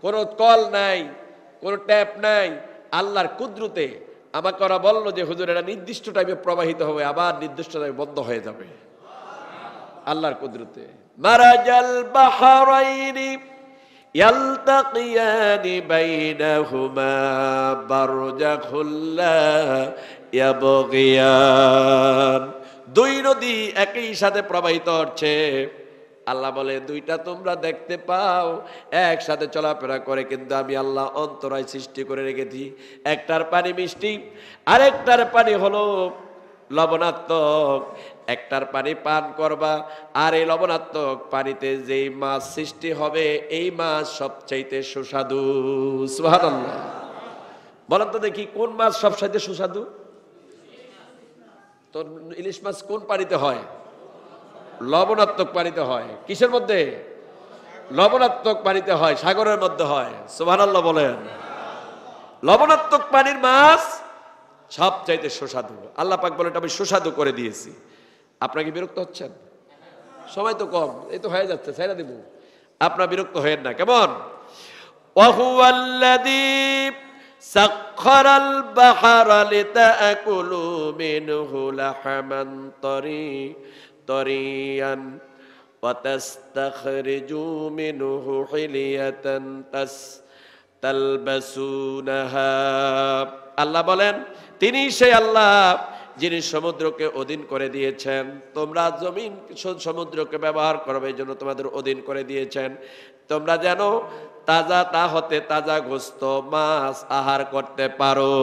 কোনো কল নাই, কোনো ট্যাপ নাই, আল্লাহর কুদরতে। আমাকে ওরা বললো যে হুজুর এটা নির্দিষ্ট টাইমে প্রবাহিত হবে, আবার নির্দিষ্ট টাইমে বন্ধ হয়ে যাবে, আল্লাহর কুদরতে। মারাজাল বাহরাইনি ইয়ালতাকিয়ানি বাইনাহুমা বারজাখুল লা ইয়াবগিয়ান। দুই নদী একই সাথে প্রবাহিত হচ্ছে। আল্লাহ বলে দুইটা তোমরা দেখতে পাও, একসাথে চলাফেরা করে, কিন্তু আমি আল্লাহ অন্তরায় সৃষ্টি করে রেখেছি। একটার পানি মিষ্টি, আরেকটার পানি হলো লবণাত্মক। একটার পানি পান করবা, আর এই লবণাত্মক পানিতে যেই মাছ সৃষ্টি হবে, এই মাছ সবচাইতে সুস্বাদু। সুবহানাল্লাহ। বলেন তো দেখি, কোন মাছ সবচাইতে সুস্বাদু? তো ইলিশ মাছ কোন পানিতে হয়? লবণাত্মক পানিতে হয়। কিসের মধ্যে? লবণাত্মক পানিতে হয়, সাগরের মধ্যে হয়। সুবহানাল্লাহ বলেন। লবণাত্মক পানির মাছ সবচাইতে সুস্বাদু। আল্লাহ পাক বলেন আমি সুস্বাদু করে দিয়েছি। আপনারা কি বিরক্ত হচ্ছেন? সময় তো কম, এই তো হয়ে যাচ্ছে, ছাইরা দিব। আপনারা বিরক্ত হয়েন না, কেমন? ওয়াহুয়াল্লাযী সাখখারাল বাহরা লিতাকুলু মিনহু লাহমান তরিয়ান ওয়া তাস্তাখরিজু মিনহু হিলিয়াতান তালবাসুনাহা। আল্লাহ বলেন তিনি সেই আল্লাহ যিনি সমুদ্রকে অধীন করে দিয়েছেন। তোমরা জমিন সমুদ্রকে ব্যবহার করবে, এই জন্য তোমাদের অধীন করে দিয়েছেন। তোমরা যেন তাজা তা হতে তাজা গোস্ত মাছ আহার করতে পারো।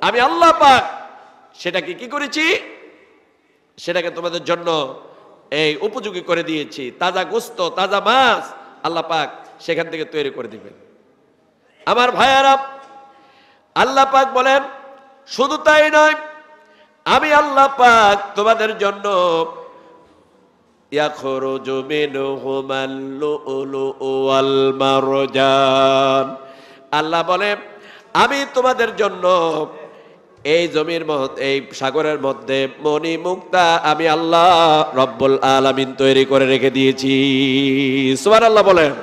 আমি আল্লাহ পাক সেটাকে কি করেছি? সেটাকে তোমাদের জন্য এই উপযোগী করে দিয়েছি। তাজা গোস্ত, তাজা মাছ আল্লাহ পাক সেখান থেকে তৈরি করে দিবেন। আমার ভাইয়ারা, আল্লাহ পাক বলেন শুধু তাই নয়, আমি আল্লাহ পাক তোমাদের জন্য ইয়াখরুজু মিনহুমাল লুলুউ ওয়াল মারজান। আল্লাহ বলে আমি তোমাদের জন্য এই জমির মধ্যে, এই সাগরের মধ্যে মণি মুক্তা আমি আল্লাহ রব্বুল আলামিন তৈরি করে রেখে দিয়েছি। সুবহানাল্লাহ বলেন।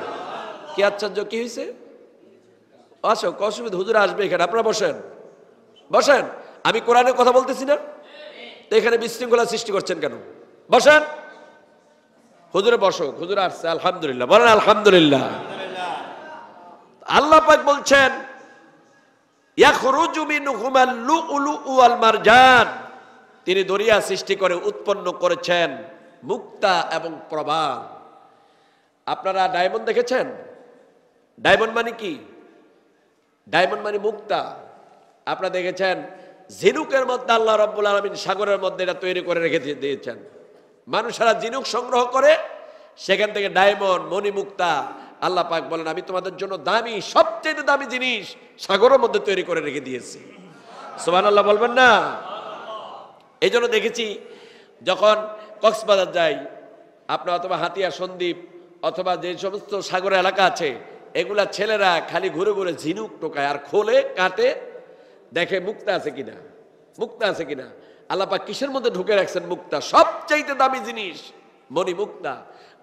কি আশ্চর্য, কি হয়েছে? আসো, অসুবিধা, হুজুর আসবে এখানে, আপনারা বসেন বসেন। আমি কোরআনের কথা বলতেছি না তো এখানে বিশৃঙ্খলা সৃষ্টি করছেন কেন? বসেন, হুজুরে বসো। হুজুর আসছে, আলহামদুলিল্লাহ বলেন আলহামদুলিল্লাহ। আল্লাহ পাক বলছেন ইয়াখরুজু মিনহুমাল লুলুউ ওয়াল মারজান। তিনি দরিয়া সৃষ্টি করে উৎপন্ন করেছেন মুক্তা এবং প্রবাল। আপনারা ডায়মন্ড দেখেছেন? ডায়মন্ড মানে কি? ডায়মন্ড মানে মুক্তা। আপনারা দেখেছেন ঝিনুকের মধ্যে আল্লাহ রাব্বুল আলামিন সাগরের মধ্যে এটা তৈরি করে রেখে দিয়েছেন। মানুষেরা ঝিনুক সংগ্রহ করে সেখান থেকে ডায়মন্ড, মণিমুক্তা আল্লাহ পাক বলেন আমি তোমাদের জন্য দামি, সবচেয়ে দামি জিনিস সাগরের মধ্যে তৈরি করে রেখে দিয়েছি। সুবহানাল্লাহ বলবেন না? এই জন্য দেখেছি যখন কক্সবাজার যাই আপনার, অথবা হাতিয়া সন্দ্বীপ, অথবা যে সমস্ত সাগরের এলাকা আছে, এগুলা ছেলেরা খালি ঘুরে ঘুরে ঝিনুক টোকায় আর খোলে, কাটে, দেখে মুক্তা আছে কিনা, মুক্তা আছে কিনা। আল্লাহ পাক কিসের মধ্যে ঢুকে রাখছেন? মুক্তা, সবচাইতে দামি জিনিস মণি মুক্তা।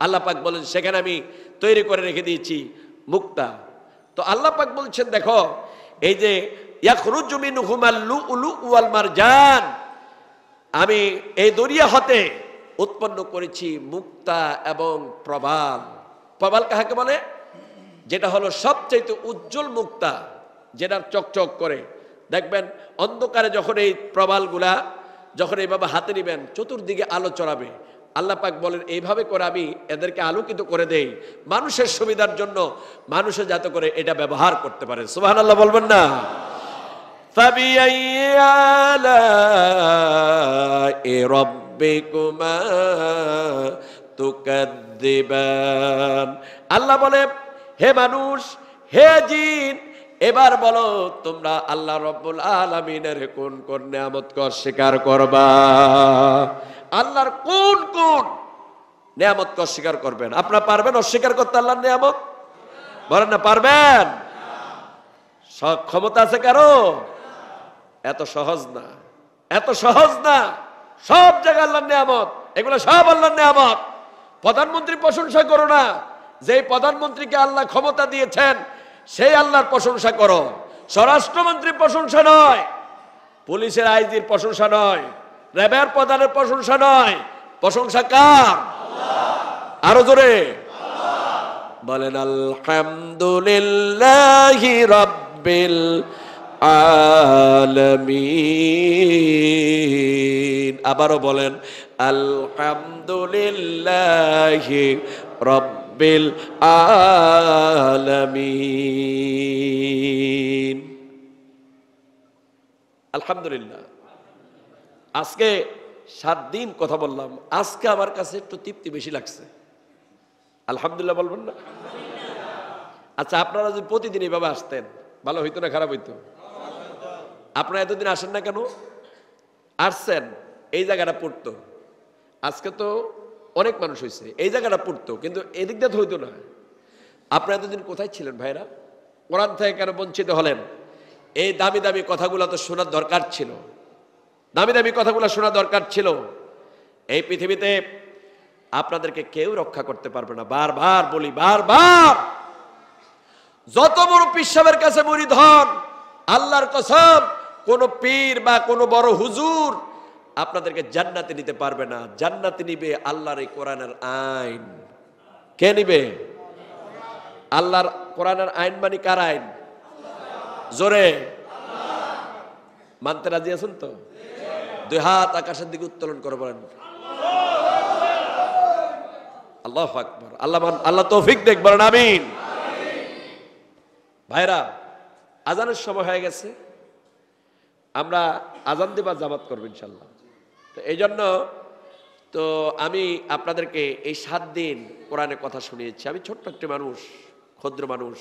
আল্লাহ পাক বলেন সেখানে আমি তৈরি করে রেখে দিয়েছি মুক্তা। তো আল্লাহ পাক বলছেন দেখো এই যে ইয়াখরুজু মিনহুমাল লুলুউ ওয়াল মারজান, আমি এই দরিয়া হতে উৎপন্ন করেছি মুক্তা এবং প্রবাল। প্রবাল কাকে বলে? যেটা হলো সবচাইতে উজ্জ্বল মুক্তা, যেটা চকচক করে। দেখবেন অন্ধকারে যখন এই প্রবালগুলা যখন এইভাবে হাতে নিবেন চতুর্দিকে আলো চড়াবে। আল্লাহ পাক বলেন এইভাবে করে আমি এদেরকে আলোকিত করে দেই মানুষের সুবিধার জন্য, মানুষে যাতে করে এটা ব্যবহার করতে পারে। সুবহানাল্লাহ বলবেন না? ফাবিআইয়ি আলাই রাব্বিকুমা তুকাদ্দিবান। আল্লাহ বলে হে মানুষ, হে জিন, এবার বলো তোমরা আল্লাহ রব্বুল আলামিনের কোন কোন নিয়ামতকে অস্বীকার করবা? আল্লাহর কোন কোন নিয়ামতকে অস্বীকার করবেন। আপনারা পারবেন অস্বীকার করতে আল্লাহর নিয়ামত? বলেন না পারবেন? ক্ষমতা আছে কারো? এত সহজ না, এত সহজ না। সব জায়গায় আল্লাহর নিয়ামত, এগুলো সব আল্লাহর নিয়ামত। প্রধানমন্ত্রী প্রশংসা করো না, যেই প্রধানমন্ত্রীকে আল্লাহ ক্ষমতা দিয়েছেন সেই আল্লাহর প্রশংসা করো। স্বরাষ্ট্রমন্ত্রীর প্রশংসা নয়, পুলিশের আইজির প্রশংসা নয়, র্যাবের প্রধানের প্রশংসা নয়। প্রশংসা কার? আরো জোরে বলেন আলহামদুলিল্লাহি রাব্বিল আলামিন। আবারও বলেন আলহামদুলিল্লাহি রাব্বিল আলামিন। আলহামদুলিল্লাহ। আজকে 7 দিন কথা বললাম, আজকে আমার কাছে একটু তৃপ্তি বেশি লাগছে। আলহামদুলিল্লাহ বলবেন না? আচ্ছা, আপনারা যদি প্রতিদিন এইভাবে আসতেন ভালো হইতো না খারাপ হইতো? আপনারা এতদিন আসেন না কেন? আসছেন এই জায়গাটা পড়তো, আজকে তো অনেক মানুষ হয়েছে, এই জায়গাটা পড়তো, কিন্তু এদিক দিয়ে হইতো না। আপনারা এতদিন কোথায় ছিলেন ভাইরা? কোরআন থেকে কেন বঞ্চিত হলেন? এই দামি দামি কথাগুলো তো শোনার দরকার ছিল, দামি দামি কথাগুলো শোনা দরকার ছিল। এই পৃথিবীতে আপনাদেরকে কেউ রক্ষা করতে পারবে না। বারবার বলি, বারবার, যত বড় পীর সাহেবের কাছে মুরিদ হন, আল্লাহর কসম কোন পীর বা কোন বড় হুজুর আপনাদেরকে জান্নাতে নিতে পারবে না। জান্নাতে নিবে আল্লাহর এই কোরআনের আইন। কে নিবে? আল্লাহর কোরআনের আইন। মানে কার আইন? জোরে মানতে রাজি আছেন তো? 2 হাত আকাশের দিকে উত্তোলন করে বলেন আল্লাহু আকবার। আল্লাহ তৌফিক দেখ, বলেন আমিন। ভাইরা, আজানের সময় হয়ে গেছে, আমরা আজান দিবার জামাত করব ইনশাল্লাহ। তো এই জন্য তো আমি আপনাদেরকে এই 7 দিন কোরআনের কথা শুনিয়েছি। আমি ছোট্ট একটি মানুষ, ক্ষুদ্র মানুষ।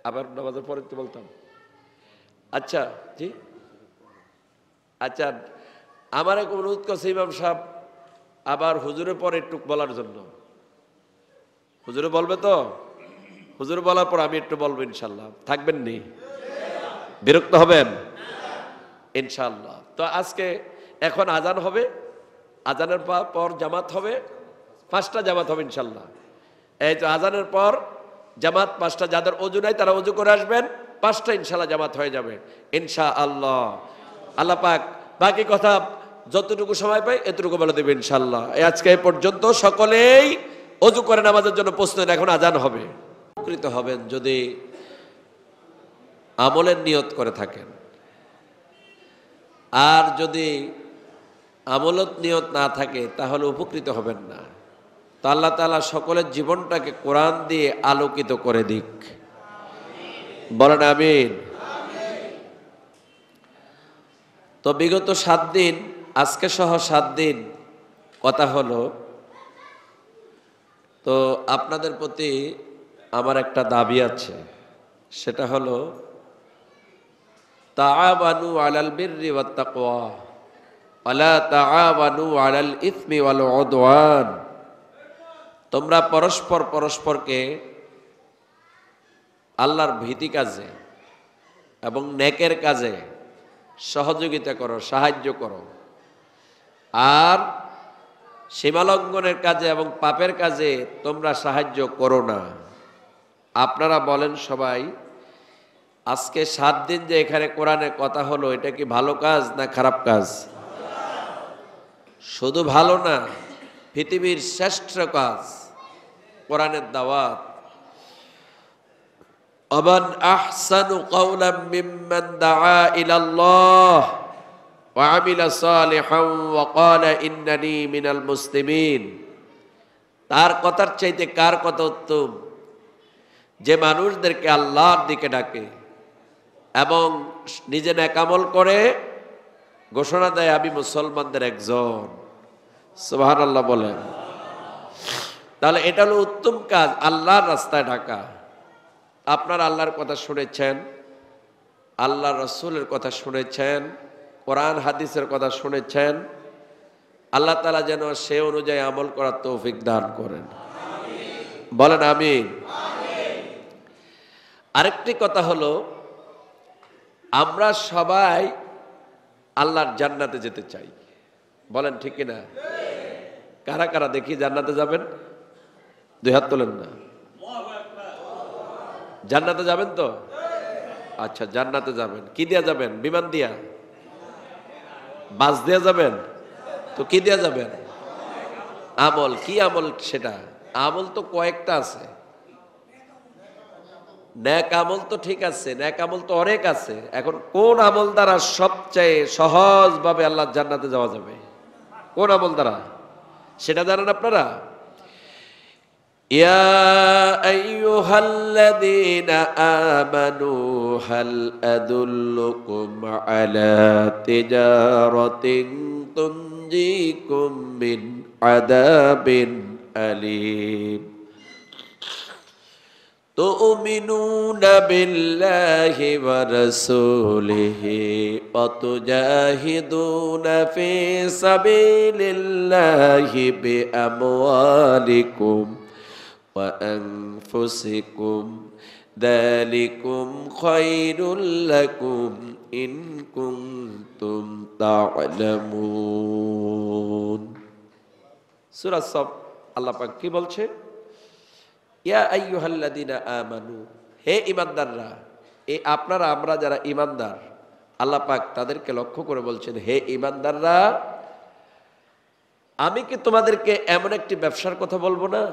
আবার নামাজের পরে তো বলতাম। আচ্ছা জি, আচ্ছা, আমার এক অনুরোধ করছে ইমাম সাহেব আবার হুজুরের পরে একটু বলার জন্য। হুজুরে বলবে তো? হুজুর বলার পর আমি একটু বলবো ইনশাল্লাহ। থাকবেন নি? বিরক্ত হবেন? ইনশাল্লাহ। তো আজকে এখন আজান হবে, আজানের পর জামাত হবে, 5টা জামাত হবে ইনশাল্লাহ। এই তো আজানের পর জামাত 5টা। যাদের ওযু নাই তারা ওযু করে আসবেন, 5টা ইনশাল্লাহ জামাত হয়ে যাবে ইনশাআল্লাহ। আল্লাহ পাক বাকি কথা যতটুকু সময় পাই এতটুকু বলে দেবে ইনশাল্লাহ। আজকে এই পর্যন্ত সকলেই ওযু করে নামাজের জন্য প্রস্তুত। এখন আজান হবে। উপকৃত হবেন যদি আমলের নিয়ত করে থাকেন, আর যদি আমলত নিয়ত না থাকে তাহলে উপকৃত হবেন না। তো আল্লাহ তাআলা সকলের জীবনটাকে কোরআন দিয়ে আলোকিত করে দিক, বলেন আমিন। তো বিগত 7 দিন, আজকে সহ 7 দিন কথা হলো। তো আপনাদের প্রতি আমার একটা দাবি আছে, সেটা হলো তাআবানু আলাল বিররি ওয়াত তাকওয়া ওয়ালা তাআবানু আলাল ইসমি ওয়াল উদওয়ান। তোমরা পরস্পরকে আল্লাহর ভীতি কাজে এবং নেকের কাজে সহযোগিতা করো, সাহায্য করো, আর সীমালঙ্ঘনের কাজে এবং পাপের কাজে তোমরা সাহায্য করো না। আপনারা বলেন সবাই, আজকে 7 দিন যে এখানে কোরআনের কথা হলো, এটা কি ভালো কাজ না খারাপ কাজ? শুধু ভালো না, পৃথিবীর শ্রেষ্ঠ কাজ কোরআনের দাওয়াত। আমান আহসানু কাওলাম মিম্মান দাআ ইলাল্লাহ ওয়া আমিলা সালিহান ওয়া ক্বালা ইন্নানি মিনাল মুসলিমিন। তার কথার চাইতে কার কথা উত্তম? যে মানুষদেরকে আল্লাহর দিকে ডাকে এবং নিজে নেক আমল করে ঘোষণা দেয় আমি মুসলমানদের একজন। সুবহানাল্লাহ বলেন। তাহলে এটা হলো উত্তম কাজ, আল্লাহর রাস্তায় ডাকা। আপনার আল্লাহর কথা শুনেছেন, আল্লাহর রাসূলের কথা শুনেছেন, কোরআন হাদিসের কথা শুনেছেন, আল্লাহ তাআলা যেন সে অনুযায়ী আমল করার তৌফিক দান করেন, বলেন আমিন। আরেকটি কথা হলো, আমরা সবাই আল্লাহর জান্নাতে যেতে চাই, বলেন ঠিক কিনা? কারা কারা দেখি জান্নাতে যাবেন? দুই হাত তোলেন না। জান্নাতে যাবেন তো? আচ্ছা, জান্নাতে যাবেন। কি দিয়া যাবেন? বিমান দিয়া? বাস দিয়া যাবেন? তো কি দিয়া যাবেন? আমল। কি আমল সেটা? আমল তো কয়েকটা আছে। নেক আমল তো ঠিক আছে, নেক আমল তো অনেক আছে। এখন কোন আমল দ্বারা সবচেয়ে সহজভাবে আল্লাহর জান্নাতে যাওয়া যাবে? কোন আমল দ্বারা সেটা জানেন আপনারা? ইয়া আইয়ুহাল্লাযীনা আমানু হাল আদুল্লুকুম আলা তিজারাতিন তুনজিকুম মিন আযাবিন আলীম তুমিনুনা বিল্লাহি ওয়া রাসূলিহি ওয়া তুজাহিদুনা ফি সাবিলিল্লাহি বিআমওয়ালিকুম ওয়া আনফুসিকুম যালিকুম খায়রুল লাকুম ইন কুনতুম তা'লামুন। সূরা সফ আল্লাহ পাক কি বলছে? ইয়া আইয়ুহাল্লাযীনা আমানু, হে ঈমানদাররা। এই আপনারা আমরা যারা ঈমানদার, আল্লাহ পাক তাদেরকে লক্ষ্য করে বলছেন, হে ঈমানদাররা, আমি কি তোমাদেরকে এমন একটি ব্যবসার কথা বলবো না,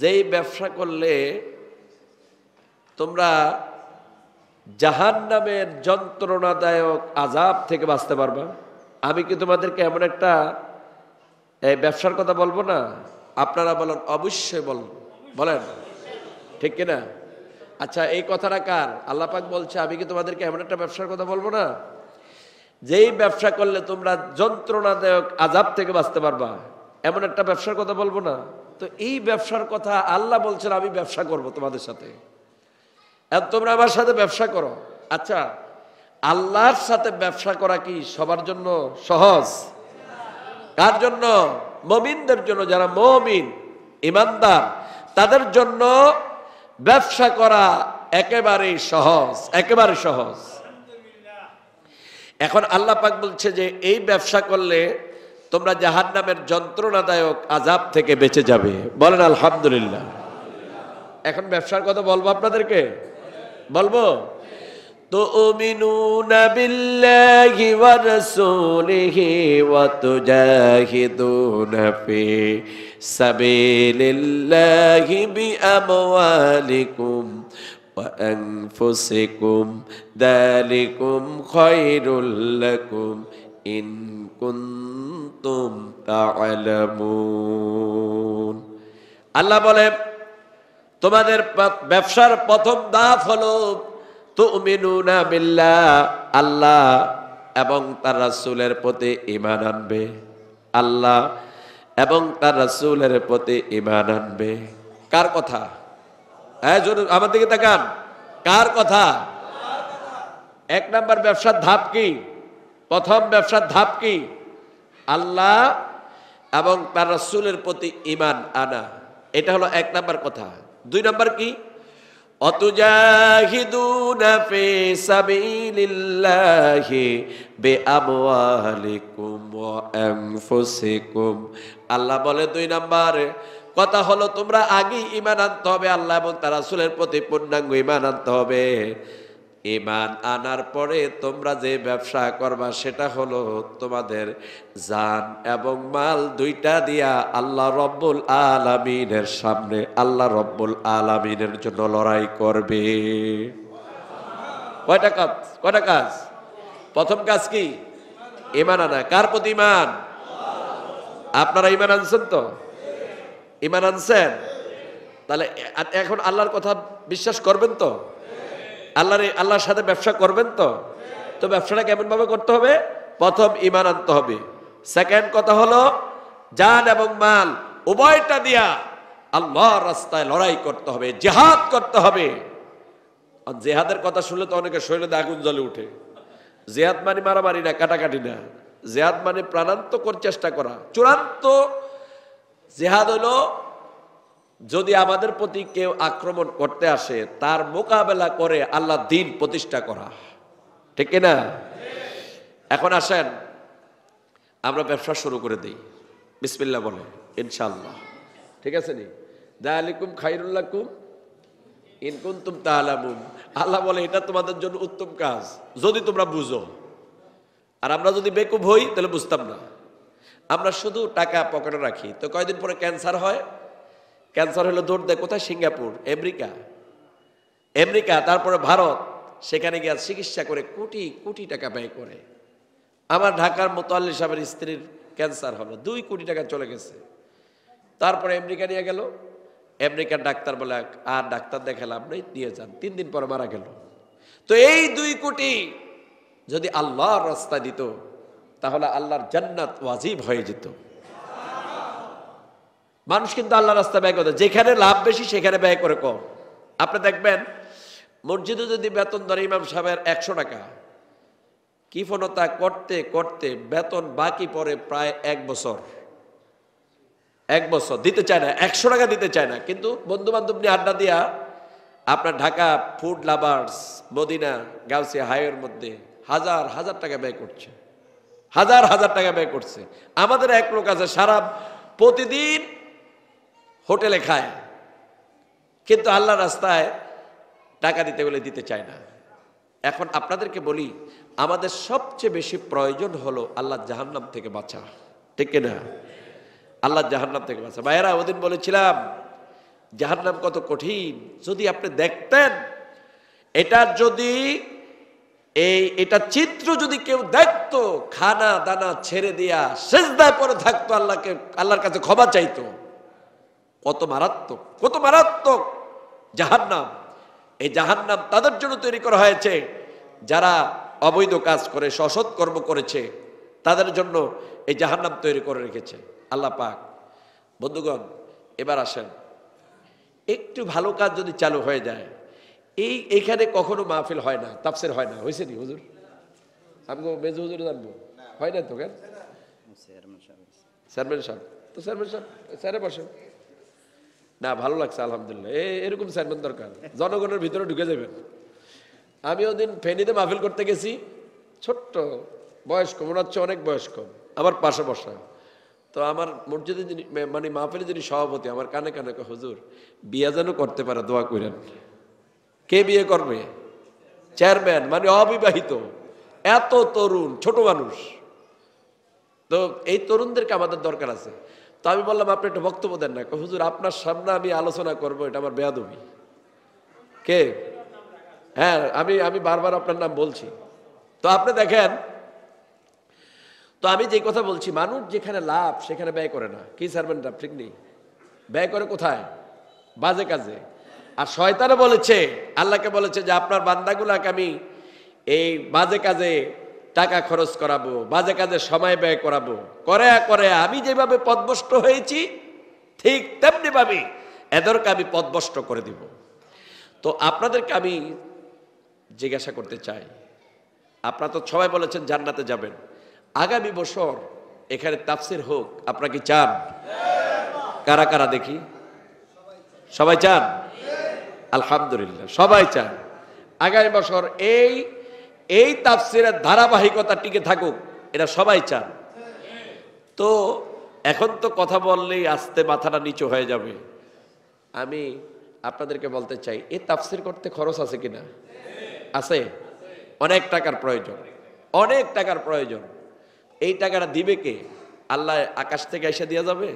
যেই ব্যবসা করলে তোমরা জাহান্নামের যন্ত্রণাদায়ক আযাব থেকে বাঁচতে পারবা? আমি কি তোমাদেরকে এমন একটা ব্যবসার কথা বলবো না? আপনারা বলেন অবশ্যই বলেন ঠিক কিনা? আচ্ছা, এই কথাটা কার? আল্লাহ পাক বলছে, আমি কি তোমাদেরকে এমন একটা ব্যবসার কথা বলবো না, যেই ব্যবসা করলে তোমরা যন্ত্রণাদায়ক আযাব থেকে বাঁচতে পারবা? এমন একটা ব্যবসার কথা বলবো না? তো এই ব্যবসার কথা আল্লাহ বলছেন, আমি ব্যবসা করব তোমাদের সাথে, তোমরা আমার সাথে ব্যবসা করো। আচ্ছা, আল্লাহর সাথে ব্যবসা করা কি সবার জন্য সহজ? কার জন্য? মুমিনদের জন্য। যারা মুমিন ঈমানদার, তাদের জন্য ব্যবসা করা একেবারেই সহজ, একেবারে সহজ। এখন আল্লাহ পাক বলছে যে এই ব্যবসা করলে তোমরা জাহান্নামের যন্ত্রণাদায়ক আযাব থেকে বেঁচে যাবে, বলেন আলহামদুলিল্লাহ। এখন ব্যবসার কথা বলবো আপনাদেরকে, বলবো। তুমিনুনা বিল্লাহি ওয়া রাসূলিহি ওয়া তুজাহিদুনা ফি সাবিলিল্লাহি বিআমওয়ালিকুম ওয়া আনফুসিকুম যালিকুম খায়রুল লাকুম ইন কুনতুম তা'লামুন। আল্লাহ বলে, তোমাদের ব্যবসার প্রথম ধাপ হলো তুমিনুনা বিল্লাহ, আল্লাহ এবং তার রাসূলের প্রতি ঈমান আনবে। আল্লাহ এবং তার রাসূলের প্রতি ঈমান আনবে। কার কথা? হ্যাঁ, আমার দিকে তাকান। কার কথা? এক নাম্বার ব্যবসার ধাপ কি? প্রথম ব্যবসার ধাপ কি? আল্লাহ এবং তার রাসূলের প্রতি ঈমান আনা। এটা হলো এক নাম্বার কথা। দুই নাম্বার কি? অতুজাহিদুনা ফি সাবিলিল্লাহি বিআমওয়ালিকুম ওয়া আনফুসিকুম। আল্লাহ বলে দুই নাম্বার কথা হলো তোমরা আগে ঈমান আনতে হবে, আল্লাহ এবং তার রাসূলের প্রতি পূর্ণাঙ্গ ঈমান আনতে হবে। ঈমান আনার পরে তোমরা যে ব্যবসা করবা সেটা হলো তোমাদের জান এবং মাল দুইটা দিয়া আল্লাহ রব্বুল আলামিনের সামনে আল্লাহ রব্বুল আলামিনের জন্য লড়াই করবে। কয়টা কাজ? কয়টা কাজ? প্রথম কাজ কি? ঈমান আনা। কার প্রতি ঈমান? আপনারা ঈমান আনছেন তো? ঈমান আনছেন? তাহলে এখন আল্লাহর কথা বিশ্বাস করবেন তো? আল্লাহর সাথে ব্যবসা করবেন তো? তো ব্যবসাটা কেমন ভাবে করতে হবে? প্রথম ঈমান আনতে হবে। সেকেন্ড কথা হলো জান এবং মাল উভয়টা দিয়া আল্লাহর রাস্তায় লড়াই করতে হবে, জিহাদ করতে হবে। আর জিহাদের কথা শুনলে তো অনেকে শরীরে আগুন জ্বলে উঠে। জিহাদ মানে মারামারি না, কাটাকাটি না। জিহাদ মানে প্রাণান্তকর চেষ্টা করা। চূড়ান্ত জিহাদ হলো যদি আমাদের প্রতি কেউ আক্রমণ করতে আসে তার মোকাবেলা করে আল্লাহ দ্বীন প্রতিষ্ঠা করা, ঠিক না? এখন আসেন আমরা ব্যবসা শুরু করে দিই, বিসমিল্লাহ বলে, ইনশাআল্লাহ, ঠিক আছে নি? যালিকুম খায়রুল লাকুম ইন কুনতুম তা'লামুন। আল্লাহ বলে এটা তোমাদের জন্য উত্তম কাজ যদি তোমরা বুঝো। আর আমরা যদি বেকুব হই তাহলে বুঝতাম না। আমরা শুধু টাকা পকেটে রাখি, তো কয়দিন পরে ক্যান্সার হয়। ক্যান্সার হলে দৌড় দেয় কোথায়? সিঙ্গাপুর, আমেরিকা, তারপরে ভারত। সেখানে গিয়ে চিকিৎসা করে কোটি কোটি টাকা ব্যয় করে। আমার ঢাকার মোতাল্লি সাহেবের স্ত্রীর ক্যান্সার হলো, 2 কোটি টাকা চলে গেছে। তারপরে আমেরিকা নিয়ে গেল, আমেরিকার ডাক্তার বলে আর ডাক্তার দেখালাম নেই, নিয়ে যান। 3 দিন পরে মারা গেল। তো এই 2 কোটি যদি আল্লাহর রাস্তা দিত তাহলে আল্লাহর জান্নাত ওয়াজিব হয়ে যেত। মানুষ কিন্তু আল্লাহর রাস্তা ব্যয় করে, যেখানে লাভ বেশি সেখানে ব্যয় করে কম। আপনি দেখবেন মসজিদে যদি বেতন ধরে ইমাম সাহেবের 100 টাকা, কিফলতা করতে করতে বেতন বাকি পড়ে প্রায় 1 বছর দিতে চায় না, 100 টাকা দিতে চায় না। কিন্তু বন্ধু বান্ধব নিয়ে আড্ডা দিয়া আপনার ঢাকা ফুড লাভার্স, মদিনা গাউসিয়া হাইওয়ের মধ্যে হাজার হাজার টাকা ব্যয় করছে, হাজার হাজার টাকা ব্যয় করছে। আমাদের এক লোক আছে সারা প্রতিদিন হোটেলে খায়, কিন্তু আল্লাহ রাস্তায় টাকা দিতে বলে দিতে চায় না। এখন আপনাদেরকে বলি, আমাদের সবচেয়ে বেশি প্রয়োজন হলো আল্লাহ জাহান্নাম থেকে বাঁচা, ঠিক না? আল্লাহ জাহান্নাম থেকে বাঁচা। ভাইয়েরা, ওদিন বলেছিলাম জাহান্নাম কত কঠিন। যদি আপনি দেখতেন এটা, যদি এটা চিত্র যদি কেউ দেখতো, খানা দানা ছেড়ে দিয়া সিজদায় পড়ে থাকতো, আল্লাহর কাছে ক্ষমা চাইতো। কত মারাত্মক, কত মারাত্মক জাহান্নাম। এই জাহান্নাম তাদের জন্য তৈরি করা হয়েছে যারা অবৈধ কাজ করে, অসৎ কর্ম করেছে, তাদের জন্য এই জাহান্নাম তৈরি করে রেখেছে আল্লাহ পাক। বন্ধুগণ, এবার আসেন, একটু ভালো কাজ যদি চালু হয়ে যায়, এইখানে কখনো মাহফিল হয় না, তাফসীর হয় না। হয়েছে নি হুজুর? আমি মেজু হুজুর জানবো, হয় না তো? কেন? চেয়ারম্যান সাহেব তো, চেয়ারম্যান সাহেব স্যারে বসে না, ভালো লাগছে আলহামদুলিল্লাহ। এরকম চেয়ারম্যান দরকার, জনগণের ভিতরে ঢুকে যাবেন। আমি ওদিন ফেনীতে মাহফিল করতে গেছি, ছোট্ট বয়স্ক, মনে হচ্ছে অনেক বয়স্ক, আমার পাশে বসা। তো আমার মসজিদে যিনি মানে মাহফিলে যিনি সভাপতি, আমার কানে কানে হুজুর বিয়ে যেন করতে পারে, দোয়া করেন। কে বিয়ে করবে? চেয়ারম্যান, মানে অবিবাহিত, এত তরুণ, ছোট মানুষ। তো এই তরুণদেরকে আমাদের দরকার আছে। তো আমি বললাম আপনি একটা বক্তব্য দেন না। হুজুর আপনার সামনে আমি আলোচনা করব, এটা আমার বেয়াদবি। কে? হ্যাঁ, আমি বারবার আপনার নাম বলছি। তো আপনি দেখেন, তো আমি যে কথা বলছি, মানুষ যেখানে লাভ সেখানে ব্যয় করে না। কি চেয়ারম্যানটা ঠিক নেই, ব্যয় করে কোথায়? বাজে কাজে। আর শয়তানে বলেছে, আল্লাহকে বলেছে যে আপনার বান্দাগুলাকে আমি এই বাজে কাজে টাকা খরচ করাবো, বাজে কাজে সময় ব্যয় করাবো। করে করে আমি যেভাবে পথভ্রষ্ট হয়েছি ঠিক তেমনি ভাবে এদেরকে আমি পথভ্রষ্ট করে দিব। তো আপনাদেরকে আমি জিজ্ঞাসা করতে চাই, আপনারা তো সবাই বলেছেন জান্নাতে যাবেন, আগামী বছর এখানে তাফসীর হোক, আপনারা কি চান? কারা কারা দেখি? সবাই চান? আলহামদুলিল্লাহ, সবাই চান আগামী বছর এই তাফসীরের ধারাবাহিকতা টিকে থাকুক, এটা সবাই চান। তো এখন তো কথা বললেই আস্তে মাথাটা নিচু হয়ে যাবে। আমি আপনাদেরকে বলতে চাই, এই তাফসীর করতে খরচ আছে কিনা? আছে। অনেক টাকার প্রয়োজন, অনেক টাকার প্রয়োজন। এই টাকাটা দিবে কে? আল্লাহ আকাশ থেকে এসে দিয়ে যাবে?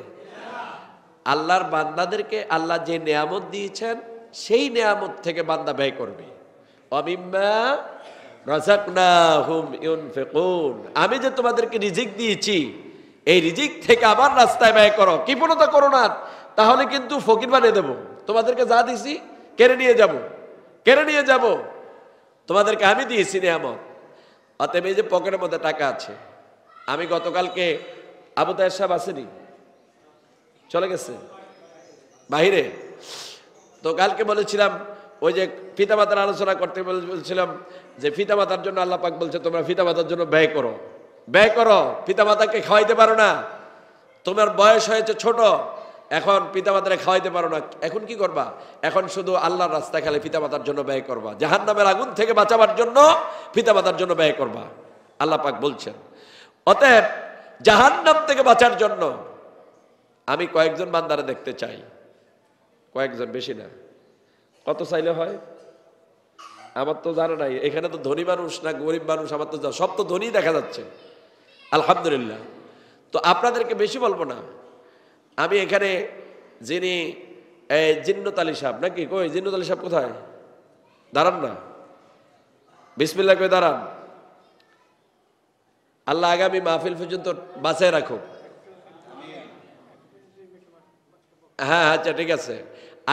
আল্লাহর বান্দাদেরকে আল্লাহ যে নেয়ামত দিয়েছেন সেই নেয়ামত থেকে বান্দা ব্যয় করবে। অমিম্মা রাযাকনাহুম ইউনফিকুন, আমি যে তোমাদেরকে রিজিক দিয়েছি এই রিজিক থেকে আমার রাস্তায় ব্যয় করো। কৃপণতা করো না, তাহলে কিন্তু ফকির বানিয়ে দেবো। তোমাদেরকে যা দিছি কেড়ে নিয়ে যাব, কেড়ে নিয়ে যাব। তোমাদেরকে আমি দিয়েছি নেয়ামত। অতএব এই যে পকেটের মধ্যে টাকা আছে, আমি গতকালকে আবু তাহের সাহেব আসেনি, চলে গেছে বাহিরে। তো কালকে বলেছিলাম ওই যে পিতামাতার আলোচনা করতে বলছিলাম যে পিতামাতার জন্য আল্লাহ পাক বলছে তোমরা পিতামাতার জন্য ব্যয় করো। ব্যয় করো। পিতামাতাকে খাওয়াইতে পারো না, তোমার বয়স হয়েছে ছোট, এখন পিতামাতারে খাওয়াইতে পারো না, এখন কি করবা? এখন শুধু আল্লাহর রাস্তায় খালি পিতামাতার জন্য ব্যয় করবা, জাহান্নামের আগুন থেকে বাঁচাবার জন্য পিতামাতার জন্য ব্যয় করবা। আল্লাহ পাক বলছেন, অতএব জাহান্নাম থেকে বাঁচার জন্য আমি কয়েকজন বান্দারা দেখতে চাই। কয়েকজন, বেশি না। কত চাইলে হয়? আমার তো জানা নাই, এখানে তো ধনী মানুষ না গরিব মানুষ, আমার তো সব তো ধনী দেখা যাচ্ছে, আলহামদুলিল্লাহ। তো আপনাদেরকে বেশি বলবো না। আমি এখানে যিনি জিন্নত আলী সাহেব, নাকি কই জিন্নত আলী সাহেব কোথায়? দাঁড়ান না, বিসমিল্লাহ কই দাঁড়ান। আল্লাহ আগামী মাহফিল পর্যন্ত বাঁচায় রাখো। হ্যাঁ আচ্ছা ঠিক আছে,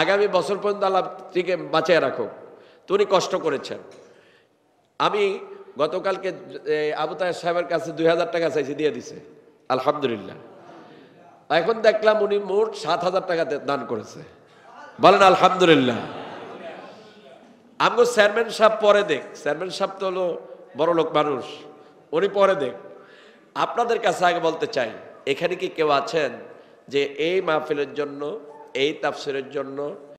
আগামী বছর পর্যন্ত আল্লাহ থেকে বাঁচায় রাখো। তো উনি কষ্ট করেছেন। আমি গতকালকে আবু তাহের সাহেবের কাছে 2000 টাকা চাইছি, দিয়ে দিছে, আলহামদুলিল্লাহ। এখন দেখলাম উনি মোট 7000 টাকা দান করেছে, বলেন আলহামদুলিল্লাহ। আমগো চেয়ারম্যান সাহেব পরে দেখ, চেয়ারম্যান সাহেব তো হলো বড় লোক মানুষ, উনি পরে দেখ। আপনাদের কাছে আগে বলতে চাই, এখানে কি কেউ আছেন যে এই মাহফিলের জন্য, এই তাফসীরের জন্য